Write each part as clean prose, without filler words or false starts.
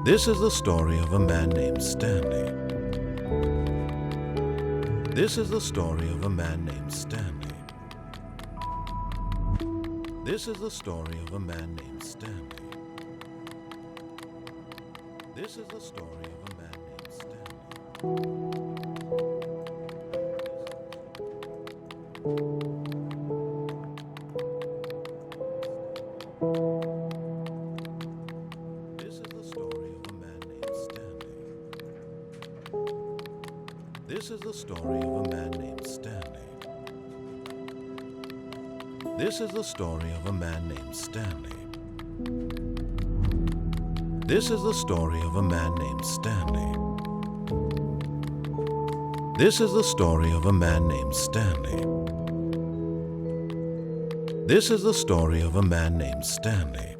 This is the story of a man named Stanley. This is the story of a man named Stanley. This is the story of a man named Stanley. This is the story of a man named Stanley. This is the story of a man named Stanley. This is the story of a man named Stanley. This is the story of a man named Stanley. This is the story of a man named Stanley. This is the story of a man named Stanley.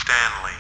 Stanley.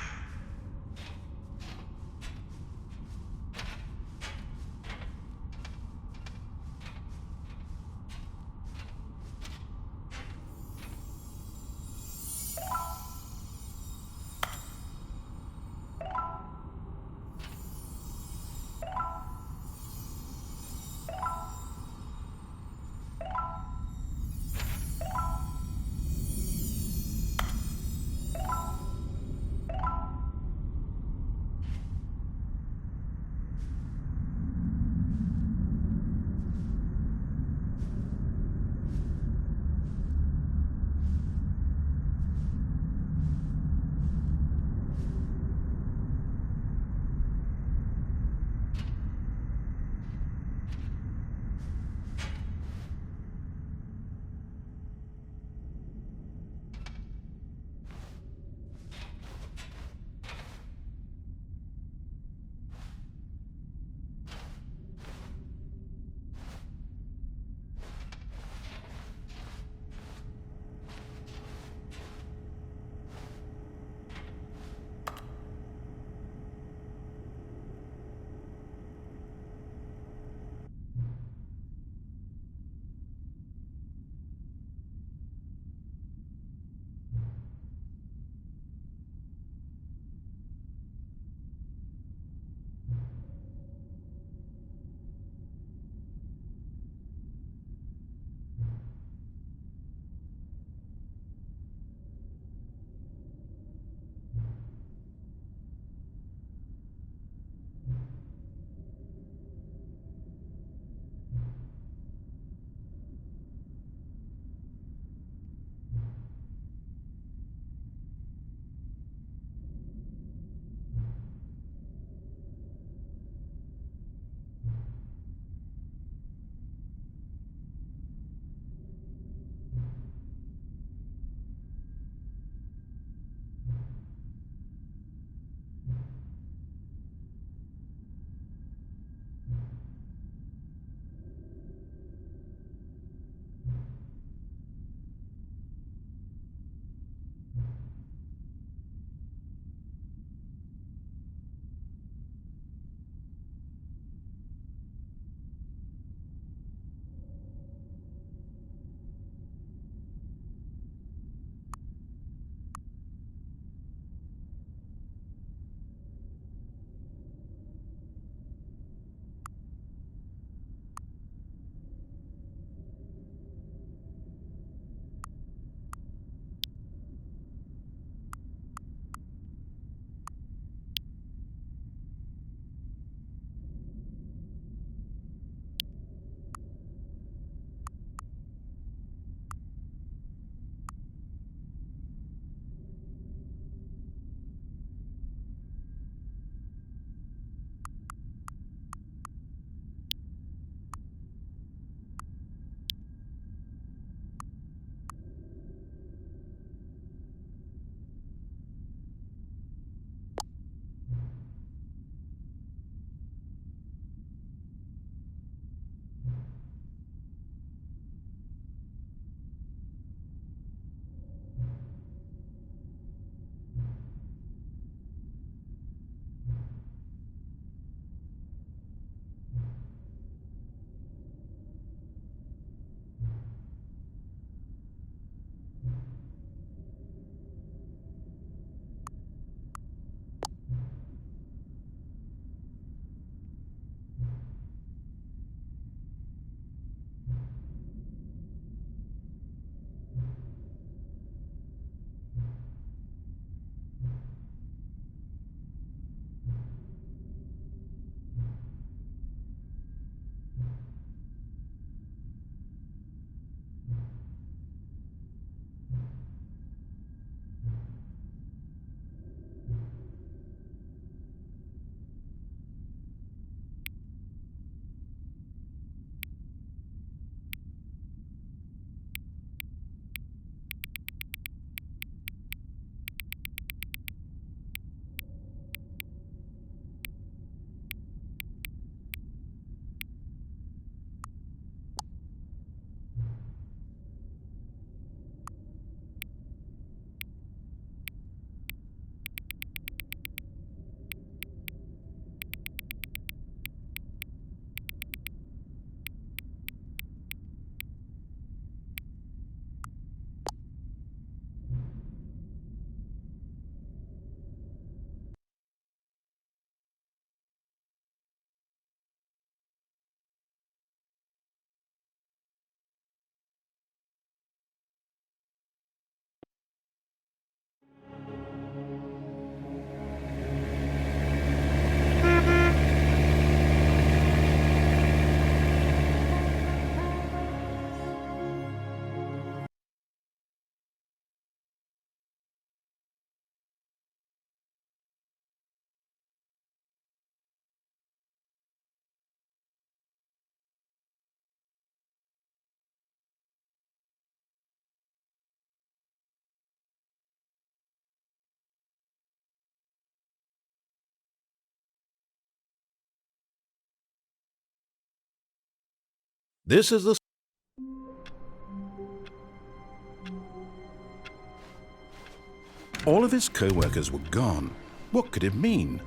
This is the... All of his co-workers were gone. What could it mean?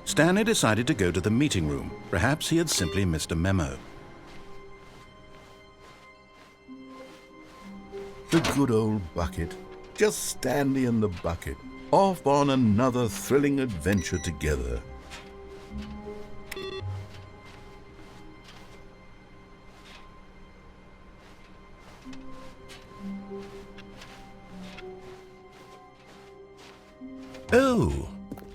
Stanley decided to go to the meeting room. Perhaps he had simply missed a memo. The good old bucket. Just Stanley and the bucket, off on another thrilling adventure together. Oh,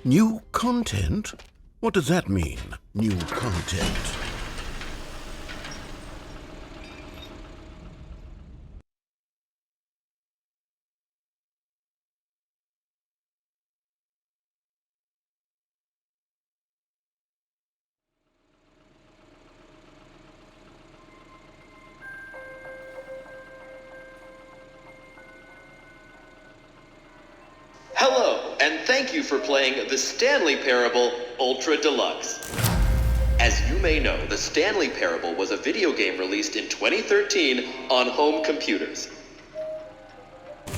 new content? What does that mean, new content? Hello, and thank you for playing the Stanley Parable Ultra Deluxe. As you may know, the Stanley Parable was a video game released in 2013 on home computers.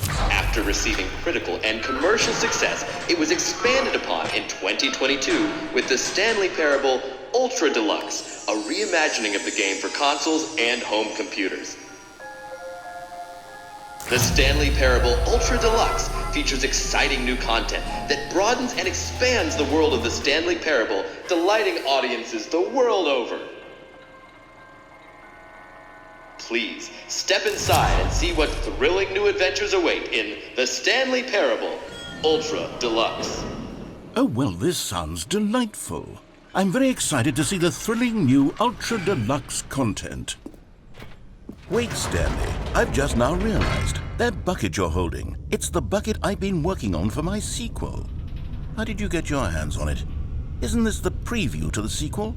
After receiving critical and commercial success, it was expanded upon in 2022 with the Stanley Parable Ultra Deluxe, a reimagining of the game for consoles and home computers. The Stanley Parable Ultra Deluxe features exciting new content that broadens and expands the world of the Stanley Parable, delighting audiences the world over. Please, step inside and see what thrilling new adventures await in the Stanley Parable Ultra Deluxe. Oh, well, this sounds delightful. I'm very excited to see the thrilling new Ultra Deluxe content. Wait, Stanley, I've just now realized. That bucket you're holding, it's the bucket I've been working on for my sequel. How did you get your hands on it? Isn't this the preview to the sequel?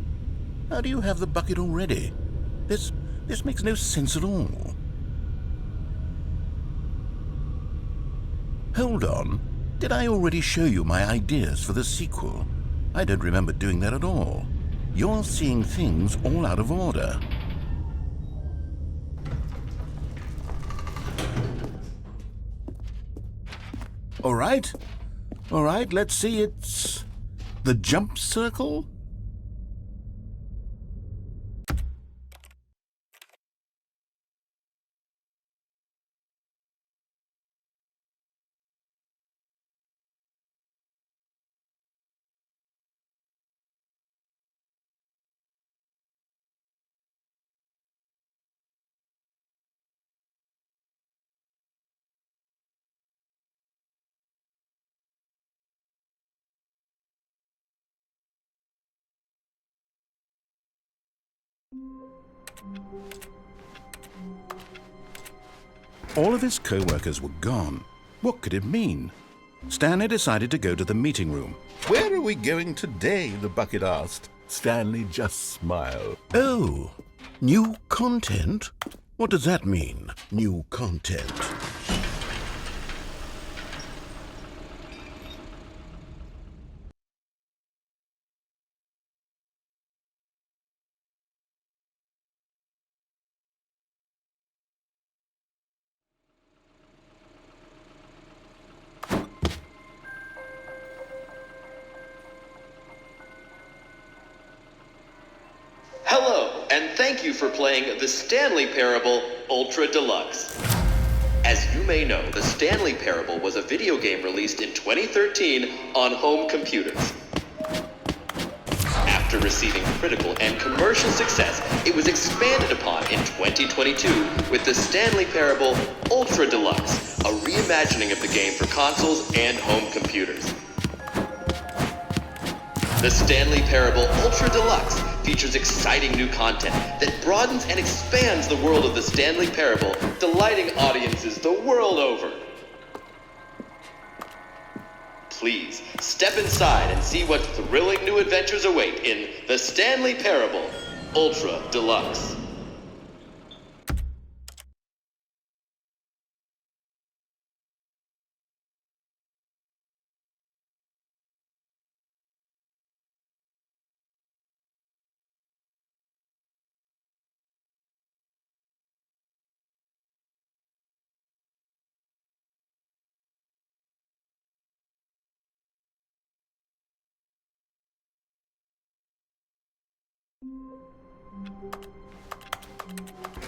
How do you have the bucket already? This makes no sense at all. Hold on. Did I already show you my ideas for the sequel? I don't remember doing that at all. You're seeing things all out of order. All right, let's see. It's the jump circle? All of his co-workers were gone. What could it mean? Stanley decided to go to the meeting room. Where are we going today? The bucket asked. Stanley just smiled. Oh, new content? What does that mean, new content? Hello, and thank you for playing the Stanley Parable Ultra Deluxe. As you may know, the Stanley Parable was a video game released in 2013 on home computers. After receiving critical and commercial success, it was expanded upon in 2022 with the Stanley Parable Ultra Deluxe, a reimagining of the game for consoles and home computers. The Stanley Parable Ultra Deluxe features exciting new content that broadens and expands the world of the Stanley Parable, delighting audiences the world over. Please, step inside and see what thrilling new adventures await in the Stanley Parable Ultra Deluxe.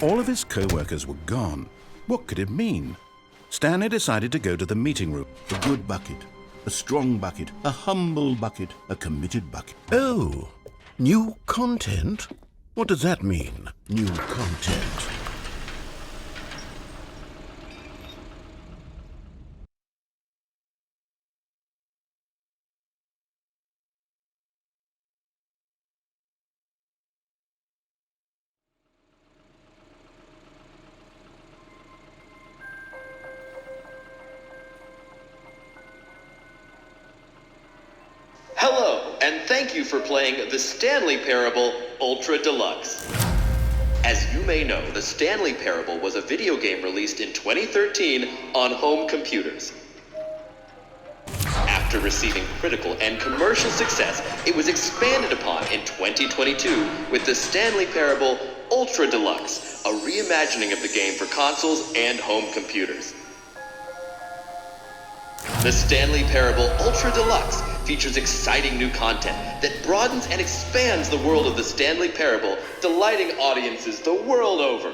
All of his co-workers were gone. What could it mean? Stanley decided to go to the meeting room. A good bucket, a strong bucket, a humble bucket, a committed bucket. Oh, new content? What does that mean, new content? Hello, and thank you for playing the Stanley Parable Ultra Deluxe. As you may know, the Stanley Parable was a video game released in 2013 on home computers. After receiving critical and commercial success, it was expanded upon in 2022 with the Stanley Parable Ultra Deluxe, a reimagining of the game for consoles and home computers. The Stanley Parable Ultra Deluxe features exciting new content that broadens and expands the world of the Stanley Parable, delighting audiences the world over.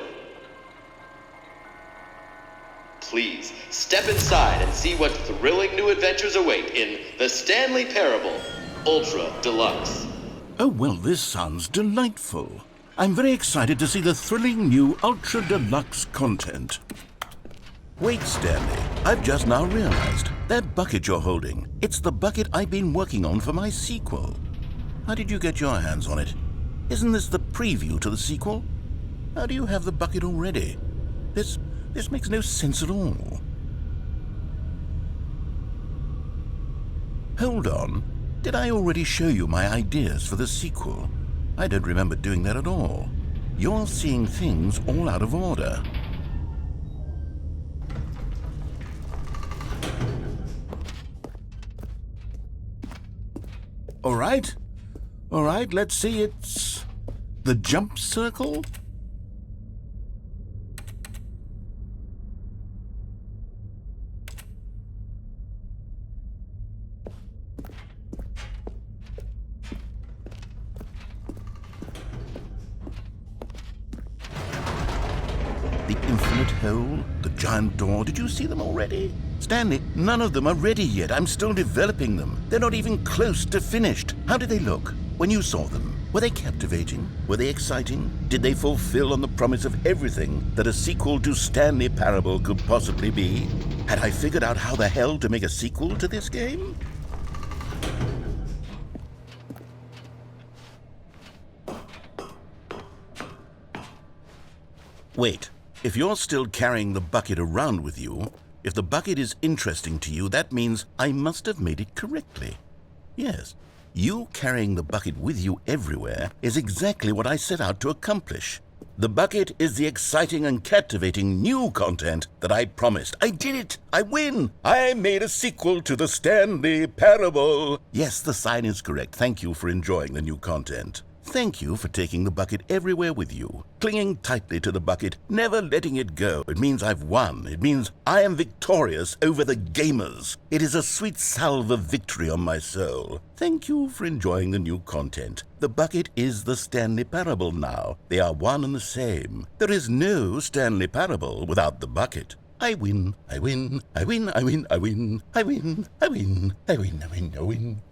Please, step inside and see what thrilling new adventures await in the Stanley Parable Ultra Deluxe. Oh, well, this sounds delightful. I'm very excited to see the thrilling new Ultra Deluxe content. Wait, Stanley, I've just now realized. That bucket you're holding, it's the bucket I've been working on for my sequel. How did you get your hands on it? Isn't this the preview to the sequel? How do you have the bucket already? This makes no sense at all. Hold on. Did I already show you my ideas for the sequel? I don't remember doing that at all. You're seeing things all out of order. All right, let's see, it's the jump circle? The infinite hole, the giant door, did you see them already? Stanley, none of them are ready yet. I'm still developing them. They're not even close to finished. How did they look when you saw them? Were they captivating? Were they exciting? Did they fulfill on the promise of everything that a sequel to Stanley Parable could possibly be? Had I figured out how the hell to make a sequel to this game? Wait, if you're still carrying the bucket around with you, if the bucket is interesting to you, that means I must have made it correctly. Yes, you carrying the bucket with you everywhere is exactly what I set out to accomplish. The bucket is the exciting and captivating new content that I promised. I did it! I win! I made a sequel to the Stanley Parable! Yes, the sign is correct. Thank you for enjoying the new content. Thank you for taking the bucket everywhere with you, clinging tightly to the bucket, never letting it go. It means I've won. It means I am victorious over the gamers. It is a sweet salve of victory on my soul. Thank you for enjoying the new content. The bucket is the Stanley Parable now. They are one and the same. There is no Stanley Parable without the bucket. I win, I win, I win, I win, I win, I win, I win, I win, I win, I win.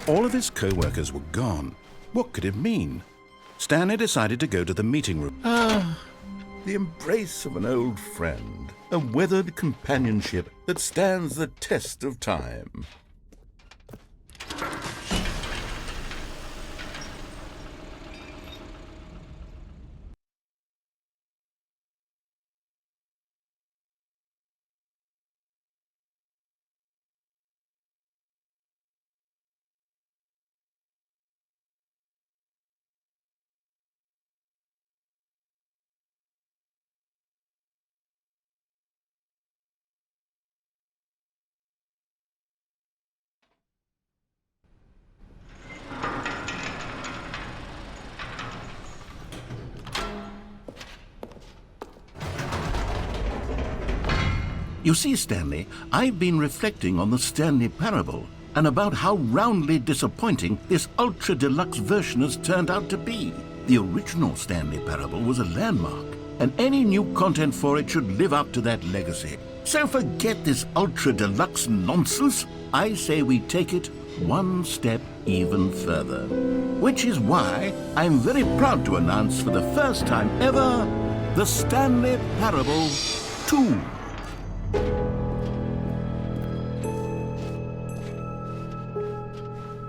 All of his co-workers were gone. What could it mean? Stanley decided to go to the meeting room. The embrace of an old friend, a weathered companionship that stands the test of time. You see, Stanley, I've been reflecting on the Stanley Parable and about how roundly disappointing this Ultra Deluxe version has turned out to be. The original Stanley Parable was a landmark, and any new content for it should live up to that legacy. So forget this Ultra Deluxe nonsense. I say we take it one step even further. Which is why I'm very proud to announce for the first time ever, the Stanley Parable 2.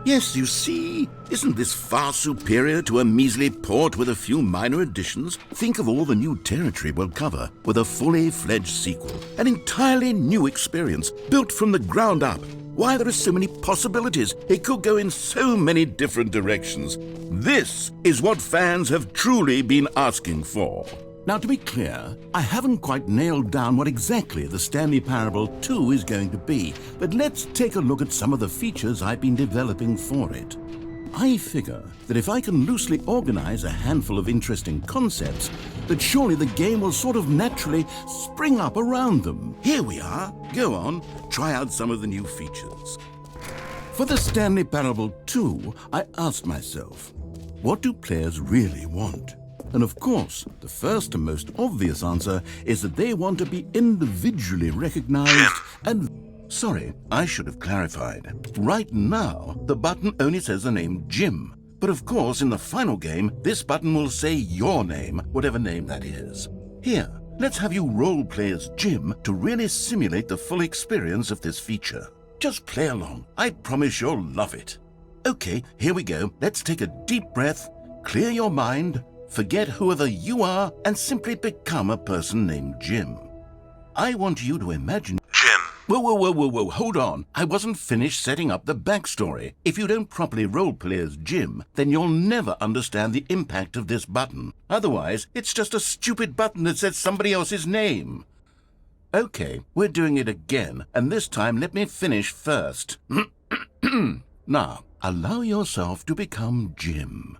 Yes, you see, isn't this far superior to a measly port with a few minor additions? Think of all the new territory we'll cover with a fully fledged sequel, an entirely new experience, built from the ground up. Why, there are so many possibilities. It could go in so many different directions. This is what fans have truly been asking for. Now, to be clear, I haven't quite nailed down what exactly the Stanley Parable 2 is going to be, but let's take a look at some of the features I've been developing for it. I figure that if I can loosely organize a handful of interesting concepts, that surely the game will sort of naturally spring up around them. Here we are. Go on, try out some of the new features. For the Stanley Parable 2, I asked myself, what do players really want? And of course, the first and most obvious answer is that they want to be individually recognized and... Sorry, I should have clarified. Right now, the button only says the name Jim. But of course, in the final game, this button will say your name, whatever name that is. Here, let's have you role-play as Jim to really simulate the full experience of this feature. Just play along. I promise you'll love it. Okay, here we go. Let's take a deep breath, clear your mind, forget whoever you are, and simply become a person named Jim. I want you to imagine... Jim. Whoa, hold on. I wasn't finished setting up the backstory. If you don't properly roleplay as Jim, then you'll never understand the impact of this button. Otherwise, it's just a stupid button that says somebody else's name. Okay, we're doing it again, and this time let me finish first. Now, allow yourself to become Jim.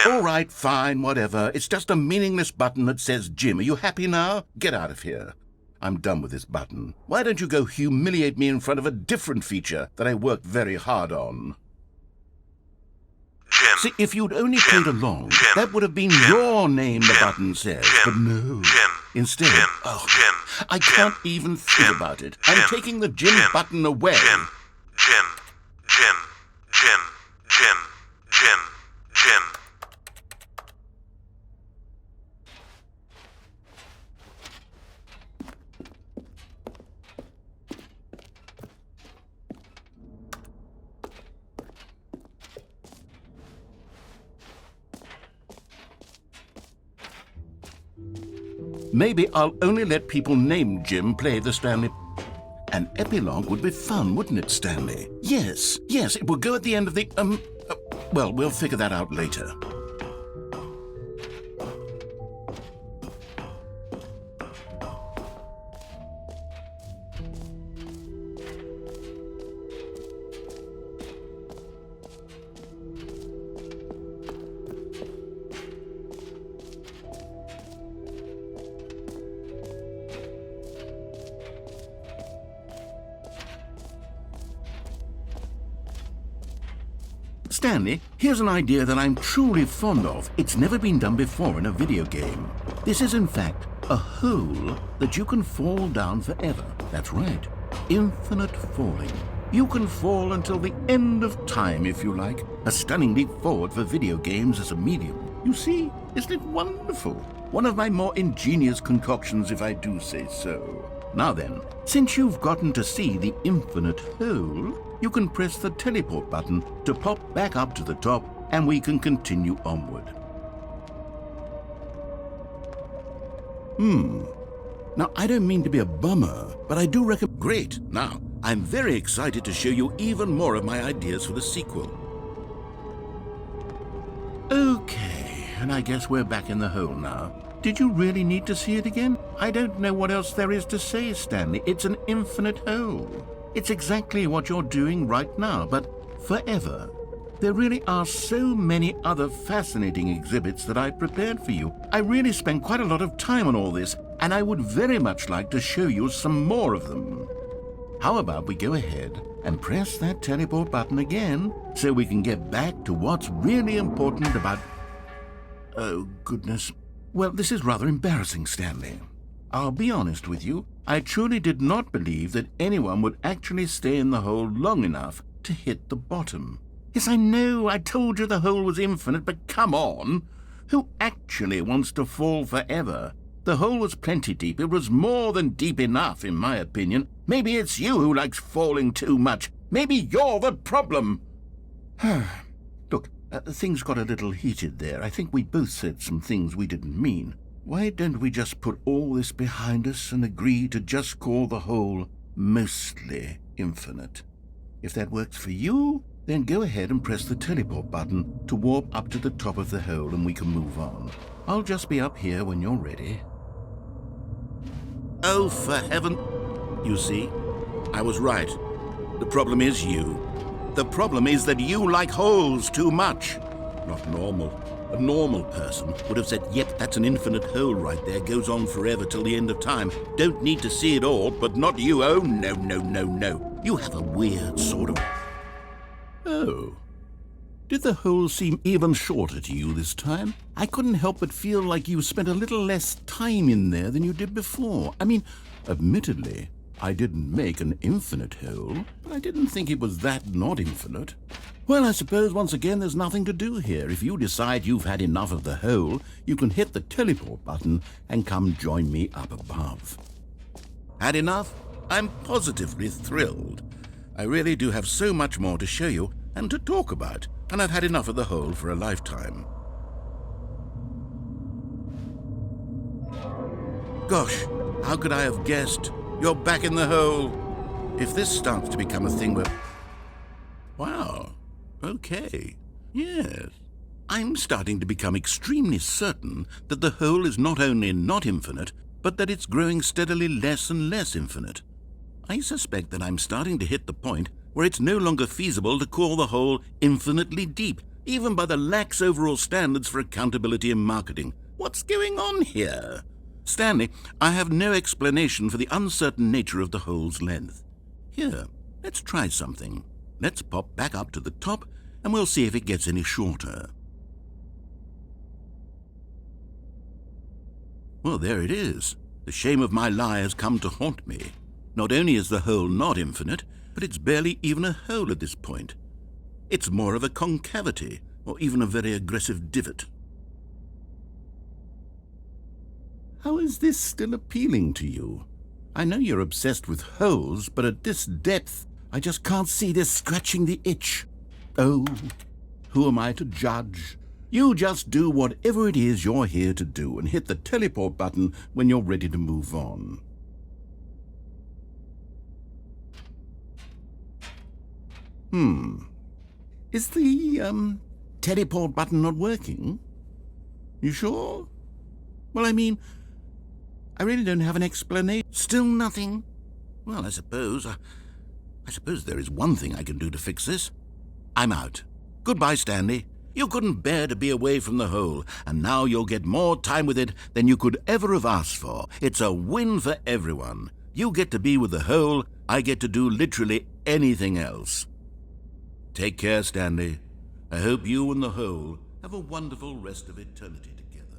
All right, fine, whatever. It's just a meaningless button that says Jim. Are you happy now? Get out of here. I'm done with this button. Why don't you go humiliate me in front of a different feature that I worked very hard on? Jim. See, if you'd only played along, that would have been your name, the button says. But no. Instead, I can't even think about it. I'm taking the Jim button away. Jim. Maybe I'll only let people named Jim play the Stanley... An epilogue would be fun, wouldn't it, Stanley? Yes, it will go at the end of the... well, we'll figure that out later. Stanley, here's an idea that I'm truly fond of. It's never been done before in a video game. This is, in fact, a hole that you can fall down forever. That's right. Infinite falling. You can fall until the end of time, if you like. A stunning leap forward for video games as a medium. You see, isn't it wonderful? One of my more ingenious concoctions, if I do say so. Now then, since you've gotten to see the infinite hole, you can press the teleport button to pop back up to the top, and we can continue onward. Now, I don't mean to be a bummer, but I do recommend... Great! Now, I'm very excited to show you even more of my ideas for the sequel. Okay, and I guess we're back in the hole now. Did you really need to see it again? I don't know what else there is to say, Stanley. It's an infinite hole. It's exactly what you're doing right now, but forever. There really are so many other fascinating exhibits that I've prepared for you. I really spent quite a lot of time on all this, and I would very much like to show you some more of them. How about we go ahead and press that teleport button again so we can get back to what's really important about... Oh, goodness. Well, this is rather embarrassing, Stanley. I'll be honest with you. I truly did not believe that anyone would actually stay in the hole long enough to hit the bottom. Yes, I know, I told you the hole was infinite, but come on. Who actually wants to fall forever? The hole was plenty deep. It was more than deep enough, in my opinion. Maybe it's you who likes falling too much. Maybe you're the problem. Look, things got a little heated there. I think we both said some things we didn't mean. Why don't we just put all this behind us and agree to just call the hole mostly infinite? If that works for you, then go ahead and press the teleport button to warp up to the top of the hole and we can move on. I'll just be up here when you're ready. Oh, for heaven... You see, I was right. The problem is you. The problem is that you like holes too much. Not normal. A normal person would have said, yep, that's an infinite hole right there, goes on forever till the end of time. Don't need to see it all, but not you. Oh, no, no, no, no. You have a weird sort of... Oh. Did the hole seem even shorter to you this time? I couldn't help but feel like you spent a little less time in there than you did before. I mean, admittedly, I didn't make an infinite hole, but I didn't think it was that not infinite. Well, I suppose once again there's nothing to do here. If you decide you've had enough of the hole, you can hit the teleport button and come join me up above. Had enough? I'm positively thrilled. I really do have so much more to show you and to talk about, and I've had enough of the hole for a lifetime. Gosh, how could I have guessed? You're back in the hole. If this starts to become a thing where... Wow. Okay. Yes. I'm starting to become extremely certain that the hole is not only not infinite, but that it's growing steadily less and less infinite. I suspect that I'm starting to hit the point where it's no longer feasible to call the hole infinitely deep, even by the lax overall standards for accountability and marketing. What's going on here? Stanley, I have no explanation for the uncertain nature of the hole's length. Here, let's try something. Let's pop back up to the top, and we'll see if it gets any shorter. Well, there it is. The shame of my lie has come to haunt me. Not only is the hole not infinite, but it's barely even a hole at this point. It's more of a concavity, or even a very aggressive divot. How is this still appealing to you? I know you're obsessed with holes, but at this depth, I just can't see this scratching the itch. Oh, who am I to judge? You just do whatever it is you're here to do and hit the teleport button when you're ready to move on. Is the, teleport button not working? You sure? Well, I mean, I really don't have an explanation. Still nothing? Well, I suppose there is one thing I can do to fix this. I'm out. Goodbye, Stanley. You couldn't bear to be away from the hole, and now you'll get more time with it than you could ever have asked for. It's a win for everyone. You get to be with the hole, I get to do literally anything else. Take care, Stanley. I hope you and the hole have a wonderful rest of eternity together.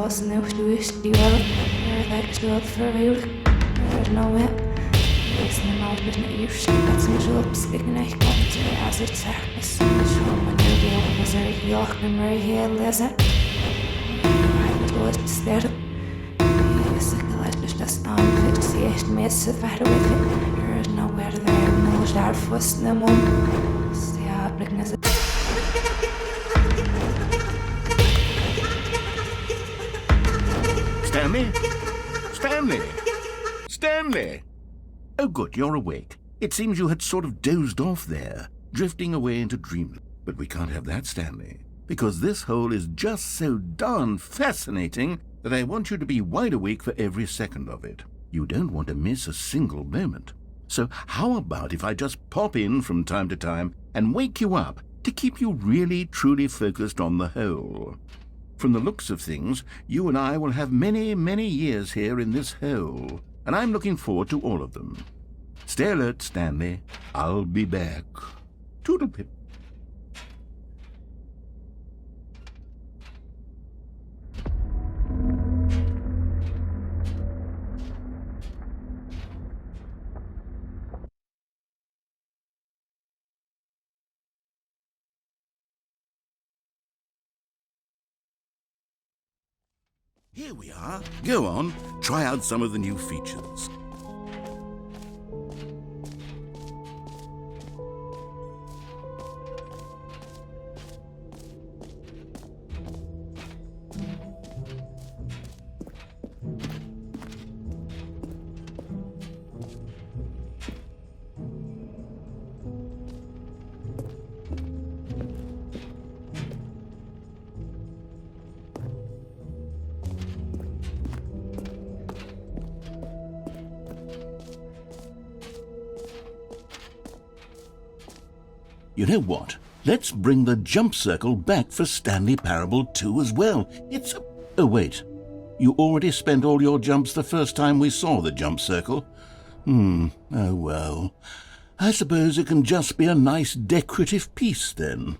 lost now to wish the world, like to up for you, no way. It's the mouth with my ears, that's my job, speaking I come to as it's surface. The show when you're the officer, you're in my head, listen. I would go to stare. Yes, I can let it just on fit, see it, miss it, better with it. There's nowhere there, no sharp was no more. Stay up, looking as it. Stanley? Stanley? Stanley! Oh, good, you're awake. It seems you had sort of dozed off there, drifting away into dreamland. But we can't have that, Stanley, because this hole is just so darn fascinating that I want you to be wide awake for every second of it. You don't want to miss a single moment. So how about if I just pop in from time to time and wake you up to keep you really, truly focused on the hole? From the looks of things, you and I will have many, many years here in this hole, and I'm looking forward to all of them. Stay alert, Stanley. I'll be back. Toodle-pip. Here we are. Go on, try out some of the new features. You know what? Let's bring the jump circle back for Stanley Parable 2 as well. It's a... Oh, wait. You already spent all your jumps the first time we saw the jump circle? Oh well. I suppose it can just be a nice decorative piece then.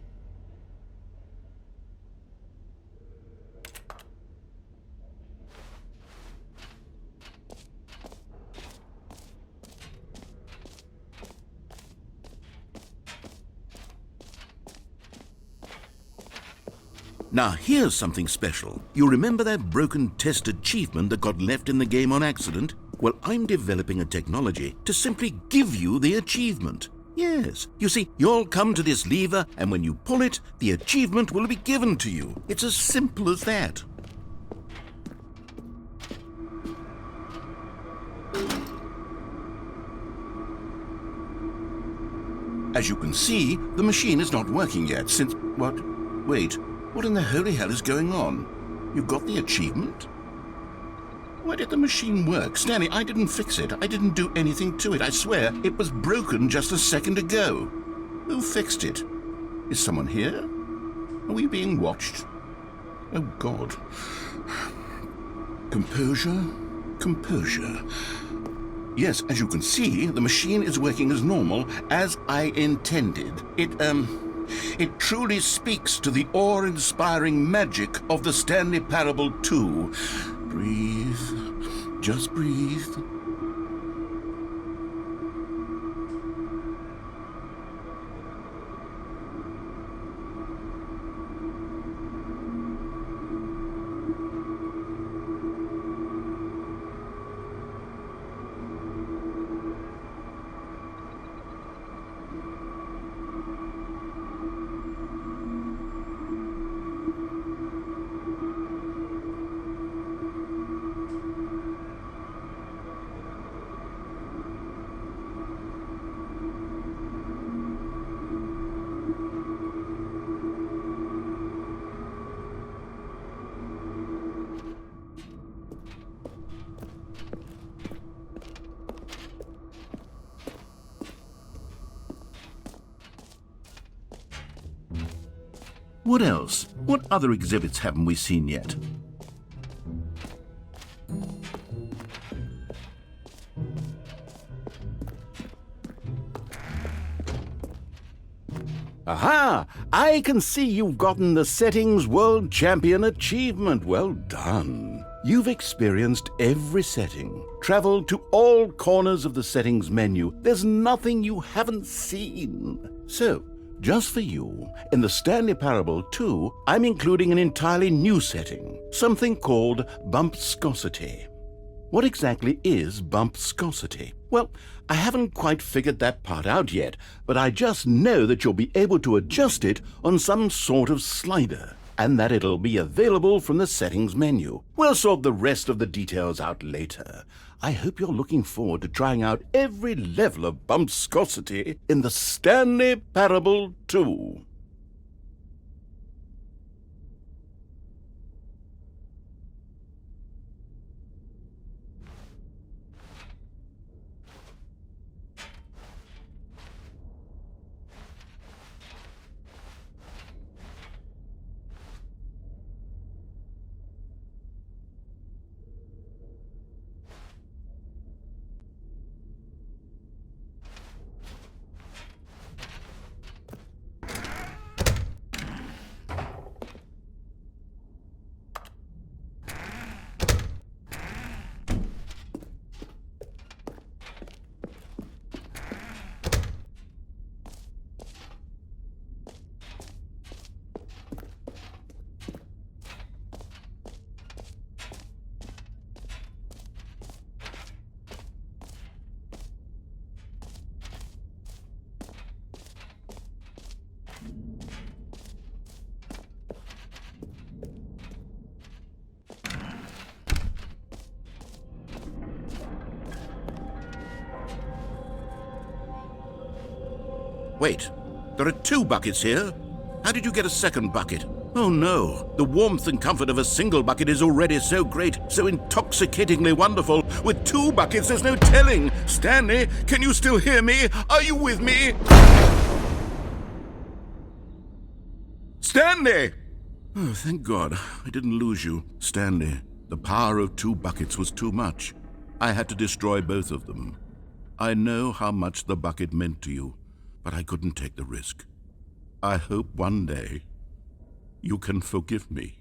Now, here's something special. You remember that broken test achievement that got left in the game on accident? Well, I'm developing a technology to simply give you the achievement. Yes. You see, you'll come to this lever, and when you pull it, the achievement will be given to you. It's as simple as that. As you can see, the machine is not working yet since... What? Wait. What in the holy hell is going on? You got the achievement? Why did the machine work? Stanley, I didn't fix it. I didn't do anything to it. I swear, it was broken just a second ago. Who fixed it? Is someone here? Are we being watched? Oh, God. Composure. Composure. Yes, as you can see, the machine is working as normal, as I intended. It truly speaks to the awe-inspiring magic of the Stanley Parable 2. Breathe. Just breathe. What else? What other exhibits haven't we seen yet? Aha! I can see you've gotten the Settings World Champion achievement. Well done. You've experienced every setting, traveled to all corners of the settings menu. There's nothing you haven't seen. So, just for you, in the Stanley Parable 2, I'm including an entirely new setting, something called bumpscosity. What exactly is bumpscosity? Well, I haven't quite figured that part out yet, but I just know that you'll be able to adjust it on some sort of slider, and that it'll be available from the settings menu. We'll sort the rest of the details out later. I hope you're looking forward to trying out every level of bumpscosity in the Stanley Parable 2. Wait, there are 2 buckets here? How did you get a second bucket? Oh no, the warmth and comfort of a single bucket is already so great, so intoxicatingly wonderful. With 2 buckets, there's no telling. Stanley, can you still hear me? Are you with me? Stanley! Oh, thank God, I didn't lose you. Stanley, the power of 2 buckets was too much. I had to destroy both of them. I know how much the bucket meant to you, but I couldn't take the risk. I hope one day you can forgive me.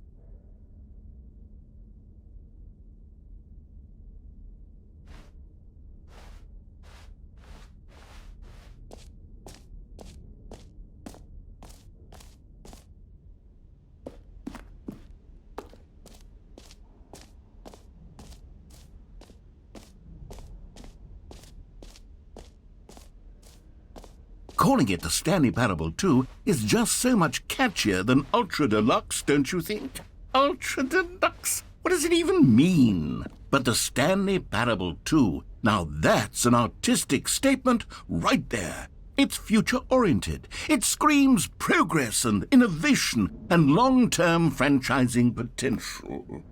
Calling it the Stanley Parable 2 is just so much catchier than Ultra Deluxe, don't you think? Ultra Deluxe? What does it even mean? But the Stanley Parable 2, now that's an artistic statement right there. It's future-oriented. It screams progress and innovation and long-term franchising potential.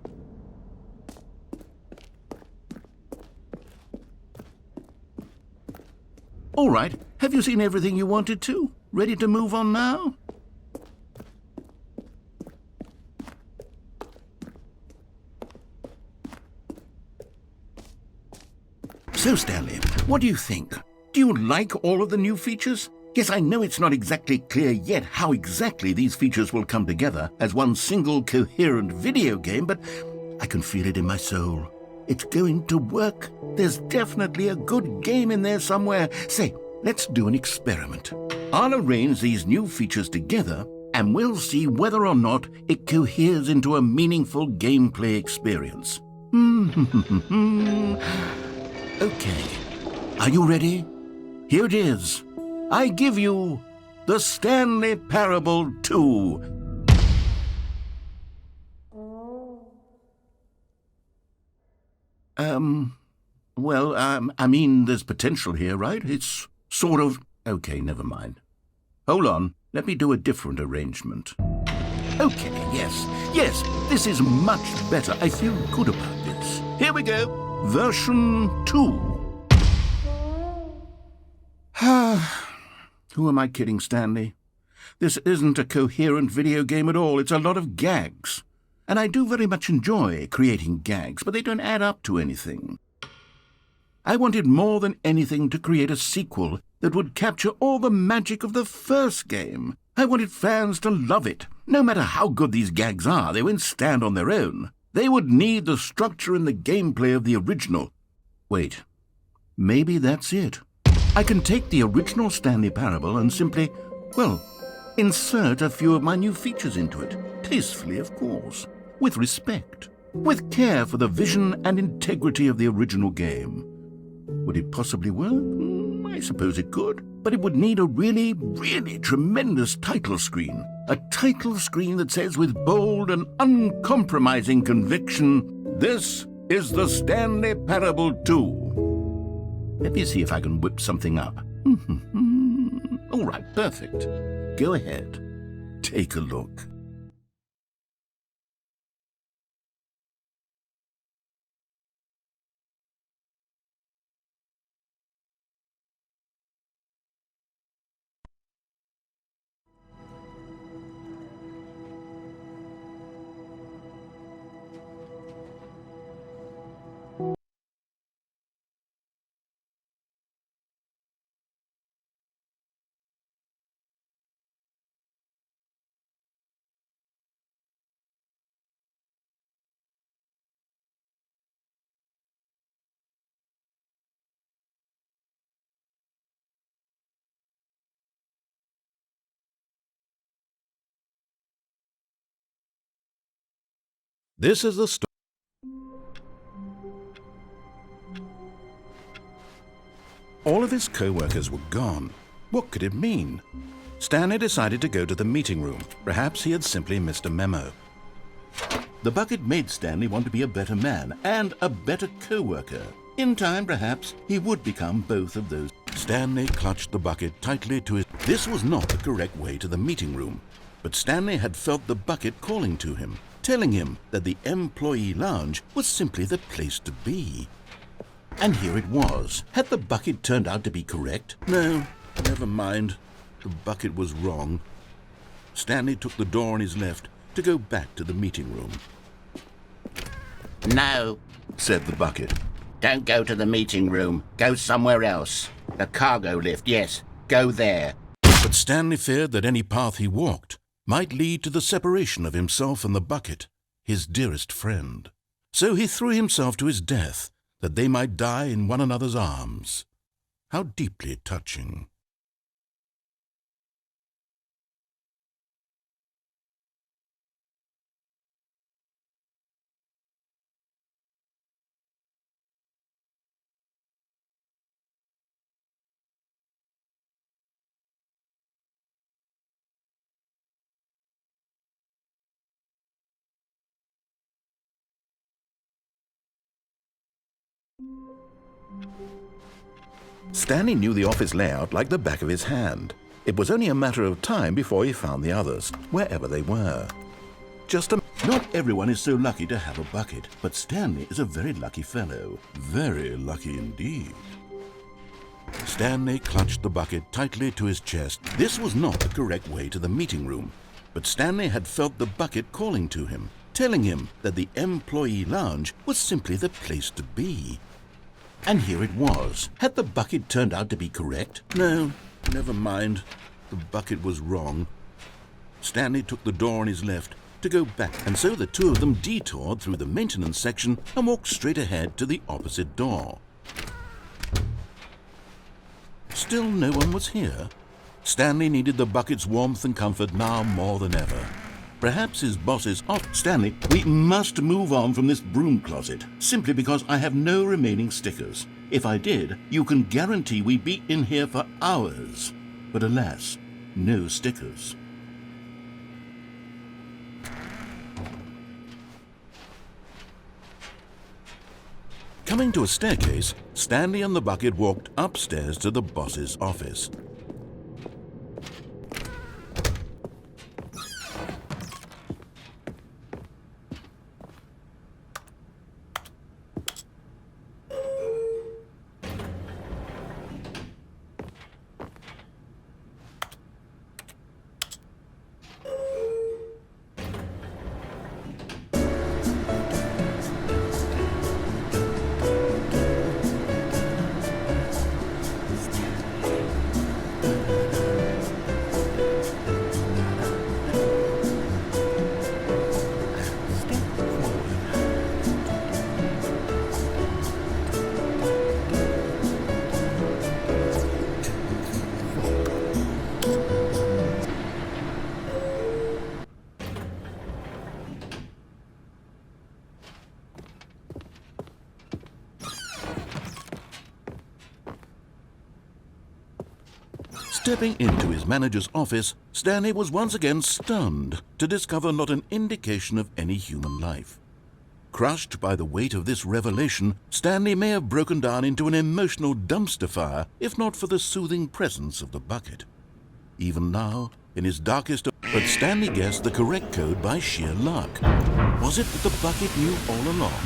All right, have you seen everything you wanted to? Ready to move on now? So, Stanley, what do you think? Do you like all of the new features? Yes, I know it's not exactly clear yet how exactly these features will come together as one single coherent video game, but I can feel it in my soul. It's going to work. There's definitely a good game in there somewhere. Say, let's do an experiment. I'll arrange these new features together, and we'll see whether or not it coheres into a meaningful gameplay experience. Okay. Are you ready? Here it is. I give you the Stanley Parable 2. I mean, there's potential here, right? It's sort of... Okay, never mind. Hold on, let me do a different arrangement. Okay, yes, this is much better. I feel good about this. Here we go, version 2. Who am I kidding, Stanley? This isn't a coherent video game at all. It's a lot of gags. And I do very much enjoy creating gags, but they don't add up to anything. I wanted more than anything to create a sequel that would capture all the magic of the first game. I wanted fans to love it. No matter how good these gags are, they won't stand on their own. They would need the structure and the gameplay of the original. Wait, maybe that's it. I can take the original Stanley Parable and simply, well, insert a few of my new features into it. Tastefully, of course. With respect. With care for the vision and integrity of the original game. Would it possibly work? I suppose it could. But it would need a really, really tremendous title screen. A title screen that says with bold and uncompromising conviction, "This is the Stanley Parable 2. Let me see if I can whip something up. All right, perfect. Go ahead. Take a look. This is the story. All of his co-workers were gone. What could it mean? Stanley decided to go to the meeting room. Perhaps he had simply missed a memo. The bucket made Stanley want to be a better man and a better co-worker. In time, perhaps, he would become both of those. Stanley clutched the bucket tightly to his... This was not the correct way to the meeting room, but Stanley had felt the bucket calling to him, telling him that the employee lounge was simply the place to be. And here it was. Had the bucket turned out to be correct? No, never mind. The bucket was wrong. Stanley took the door on his left to go back to the meeting room. No, Said the bucket. don't go to the meeting room. Go somewhere else. The cargo lift, yes. Go there. But Stanley feared that any path he walked might lead to the separation of himself and the bucket, his dearest friend. So he threw himself to his death, that they might die in one another's arms. How deeply touching. Stanley knew the office layout like the back of his hand. It was only a matter of time before he found the others, wherever they were. Not everyone is so lucky to have a bucket, but Stanley is a very lucky fellow. Very lucky indeed. Stanley clutched the bucket tightly to his chest. This was not the correct way to the meeting room, but Stanley had felt the bucket calling to him, telling him that the employee lounge was simply the place to be. And here it was. Had the bucket turned out to be correct? No, never mind. The bucket was wrong. Stanley took the door on his left to go back, and so the two of them detoured through the maintenance section and walked straight ahead to the opposite door. Still no one was here. Stanley needed the bucket's warmth and comfort now more than ever. Perhaps his boss is off. Stanley, we must move on from this broom closet, simply because I have no remaining stickers. If I did, you can guarantee we'd be in here for hours. But alas, no stickers. Coming to a staircase, Stanley and the bucket walked upstairs to the boss's office. Stepping into his manager's office, Stanley was once again stunned to discover not an indication of any human life. Crushed by the weight of this revelation, Stanley may have broken down into an emotional dumpster fire if not for the soothing presence of the bucket. Even now, in his darkest... But Stanley guessed the correct code by sheer luck. Was it that the bucket knew all along?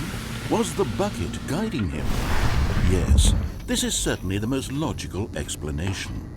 Was the bucket guiding him? Yes, this is certainly the most logical explanation.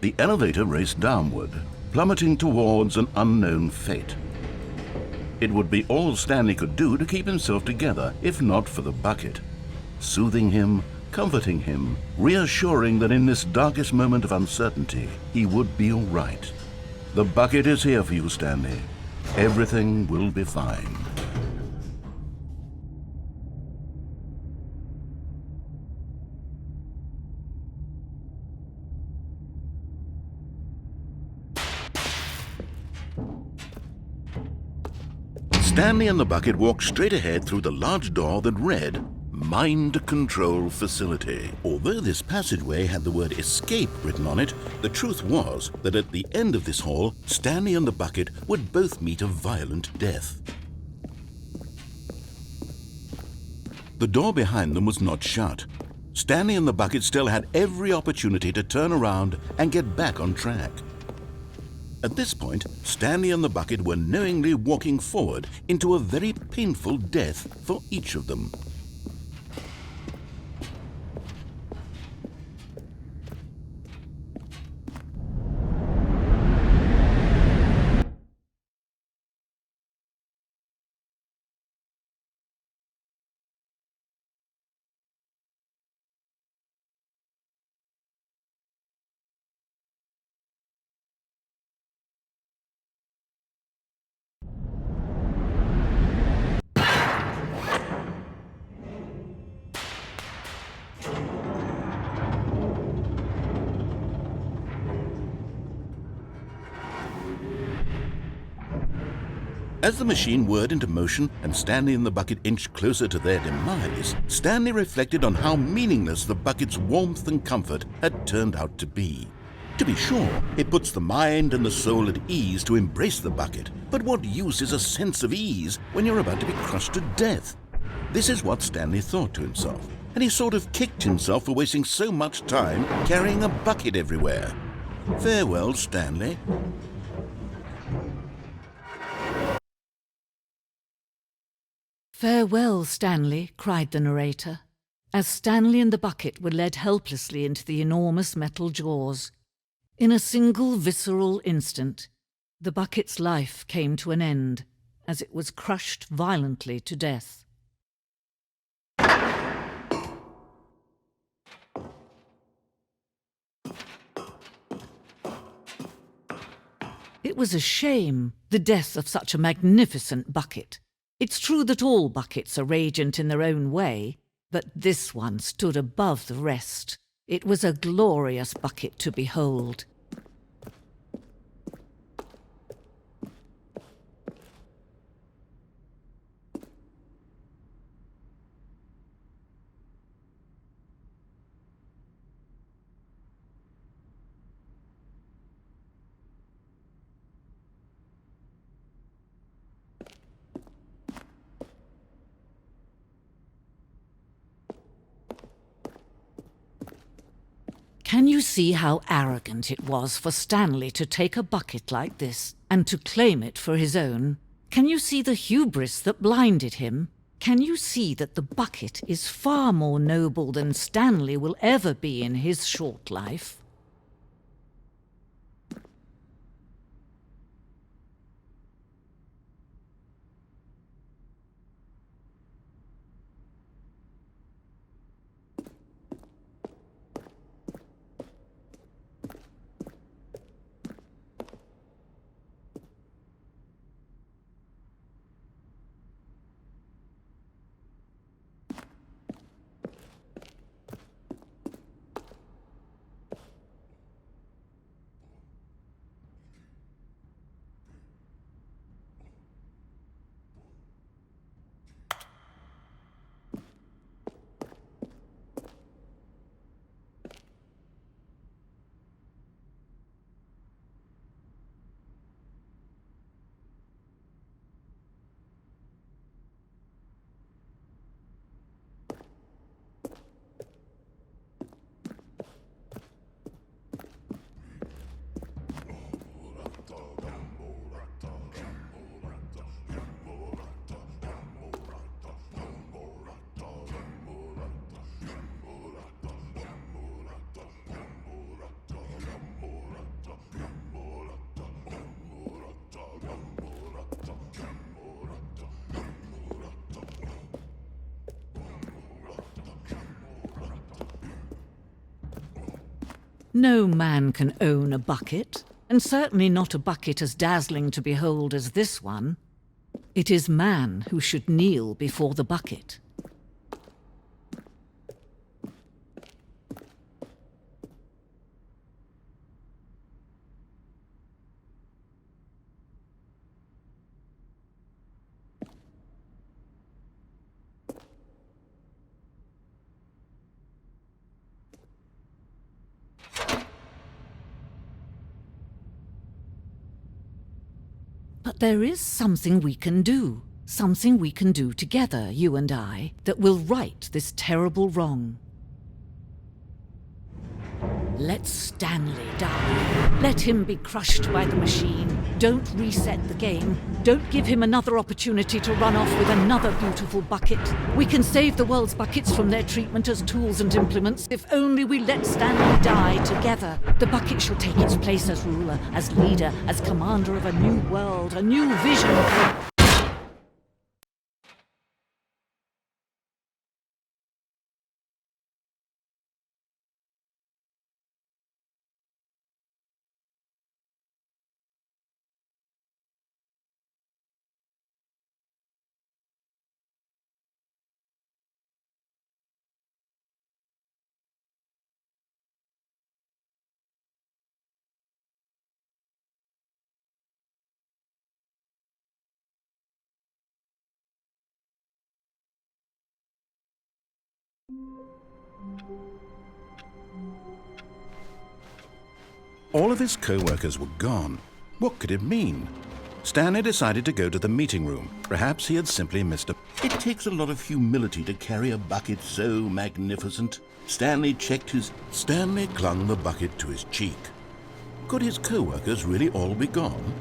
The elevator raced downward, plummeting towards an unknown fate. It would be all Stanley could do to keep himself together, if not for the bucket. Soothing him, comforting him, reassuring that in this darkest moment of uncertainty, he would be all right. The bucket is here for you, Stanley. Everything will be fine. Stanley and the bucket walked straight ahead through the large door that read, Mind Control Facility. Although this passageway had the word escape written on it, the truth was that at the end of this hall, Stanley and the bucket would both meet a violent death. The door behind them was not shut. Stanley and the bucket still had every opportunity to turn around and get back on track. At this point, Stanley and the bucket were knowingly walking forward into a very painful death for each of them. As the machine whirred into motion and Stanley and the bucket inched closer to their demise, Stanley reflected on how meaningless the bucket's warmth and comfort had turned out to be. To be sure, it puts the mind and the soul at ease to embrace the bucket, but what use is a sense of ease when you're about to be crushed to death? This is what Stanley thought to himself, and he sort of kicked himself for wasting so much time carrying a bucket everywhere. Farewell, Stanley. "Farewell, Stanley," cried the narrator, as Stanley and the bucket were led helplessly into the enormous metal jaws. In a single visceral instant, the bucket's life came to an end as it was crushed violently to death. It was a shame, the death of such a magnificent bucket. It's true that all buckets are radiant in their own way, but this one stood above the rest. It was a glorious bucket to behold. Can you see how arrogant it was for Stanley to take a bucket like this and to claim it for his own? Can you see the hubris that blinded him? Can you see that the bucket is far more noble than Stanley will ever be in his short life? No man can own a bucket, and certainly not a bucket as dazzling to behold as this one. It is man who should kneel before the bucket. But there is something we can do. Something we can do together, you and I, that will right this terrible wrong. Let Stanley die. Let him be crushed by the machine. Don't reset the game. Don't give him another opportunity to run off with another beautiful bucket. We can save the world's buckets from their treatment as tools and implements if only we let Stanley die together. The bucket shall take its place as ruler, as leader, as commander of a new world, a new vision for... All of his co-workers were gone. What could it mean? Stanley decided to go to the meeting room. Perhaps he had simply missed a... It takes a lot of humility to carry a bucket so magnificent. Stanley clung the bucket to his cheek. Could his co-workers really all be gone?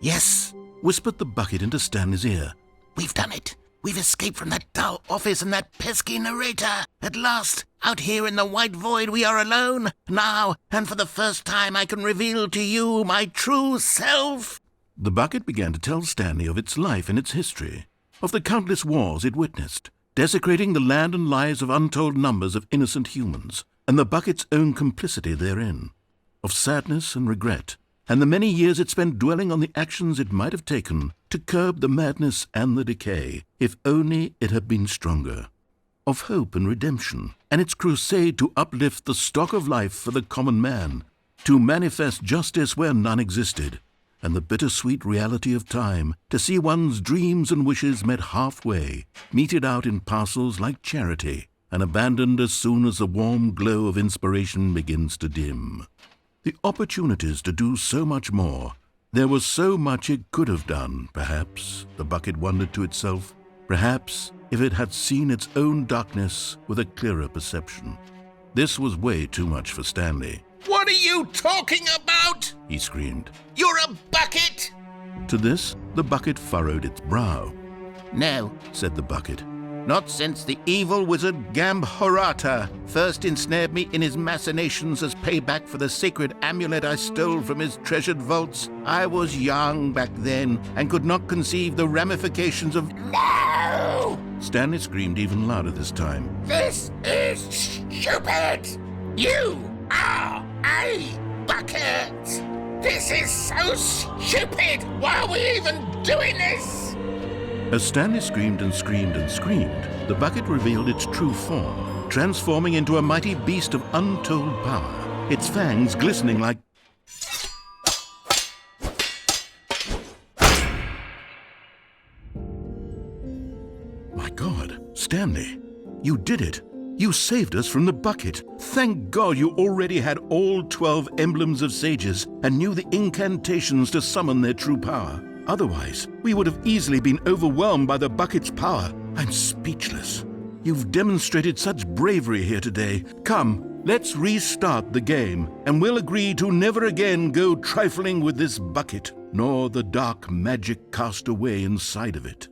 Yes, whispered the bucket into Stanley's ear. We've done it. We've escaped from that dull office and that pesky narrator. At last, out here in the white void, we are alone. Now, and for the first time, I can reveal to you my true self. The bucket began to tell Stanley of its life and its history, of the countless wars it witnessed, desecrating the land and lives of untold numbers of innocent humans, and the bucket's own complicity therein, of sadness and regret, and the many years it spent dwelling on the actions it might have taken to curb the madness and the decay, if only it had been stronger, of hope and redemption, and its crusade to uplift the stock of life for the common man, to manifest justice where none existed, and the bittersweet reality of time, to see one's dreams and wishes met halfway, meted out in parcels like charity, and abandoned as soon as the warm glow of inspiration begins to dim. The opportunities to do so much more. There was so much it could have done, perhaps, the bucket wondered to itself. Perhaps if it had seen its own darkness with a clearer perception. This was way too much for Stanley. What are you talking about? He screamed. You're a bucket! To this, the bucket furrowed its brow. No, Said the bucket. not since the evil wizard Gambhorata first ensnared me in his machinations as payback for the sacred amulet I stole from his treasured vaults. I was young back then and could not conceive the ramifications of... No! Stanley screamed even louder this time. This is stupid! You are a bucket! This is so stupid! Why are we even doing this? As Stanley screamed and screamed and screamed, the bucket revealed its true form, transforming into a mighty beast of untold power, its fangs glistening like... My God, Stanley, you did it. You saved us from the bucket. Thank God you already had all 12 emblems of sages and knew the incantations to summon their true power. Otherwise, we would have easily been overwhelmed by the bucket's power. I'm speechless. You've demonstrated such bravery here today. Come, let's restart the game, and we'll agree to never again go trifling with this bucket, nor the dark magic cast away inside of it.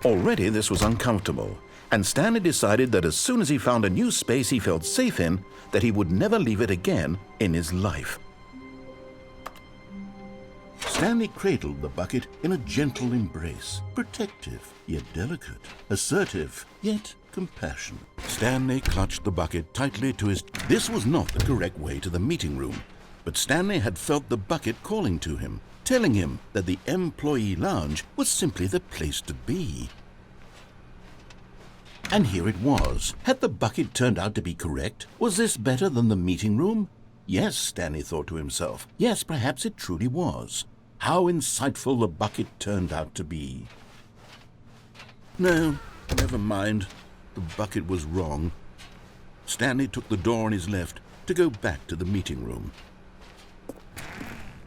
Already this was uncomfortable, and Stanley decided that as soon as he found a new space he felt safe in, that he would never leave it again in his life. Stanley cradled the bucket in a gentle embrace, protective yet delicate, assertive yet compassionate. Stanley clutched the bucket tightly to his... This was not the correct way to the meeting room, but Stanley had felt the bucket calling to him, telling him that the employee lounge was simply the place to be. And here it was. Had the bucket turned out to be correct? Was this better than the meeting room? Yes, Stanley thought to himself. Yes, perhaps it truly was. How insightful the bucket turned out to be. No, never mind. The bucket was wrong. Stanley took the door on his left to go back to the meeting room.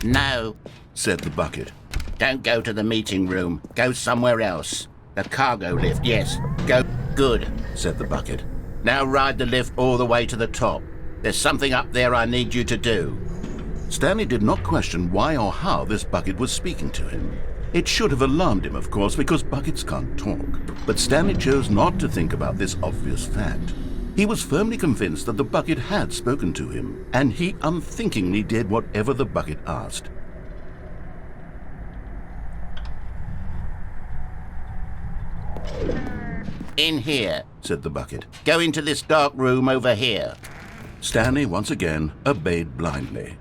No, Said the bucket. don't go to the meeting room. Go somewhere else. The cargo lift, yes. Go. Good, Said the bucket. now ride the lift all the way to the top. There's something up there I need you to do. Stanley did not question why or how this bucket was speaking to him. It should have alarmed him, of course, because buckets can't talk. But Stanley chose not to think about this obvious fact. He was firmly convinced that the bucket had spoken to him, and he unthinkingly did whatever the bucket asked. In here. Said the bucket. Go into this dark room over here. Stanley once again obeyed blindly.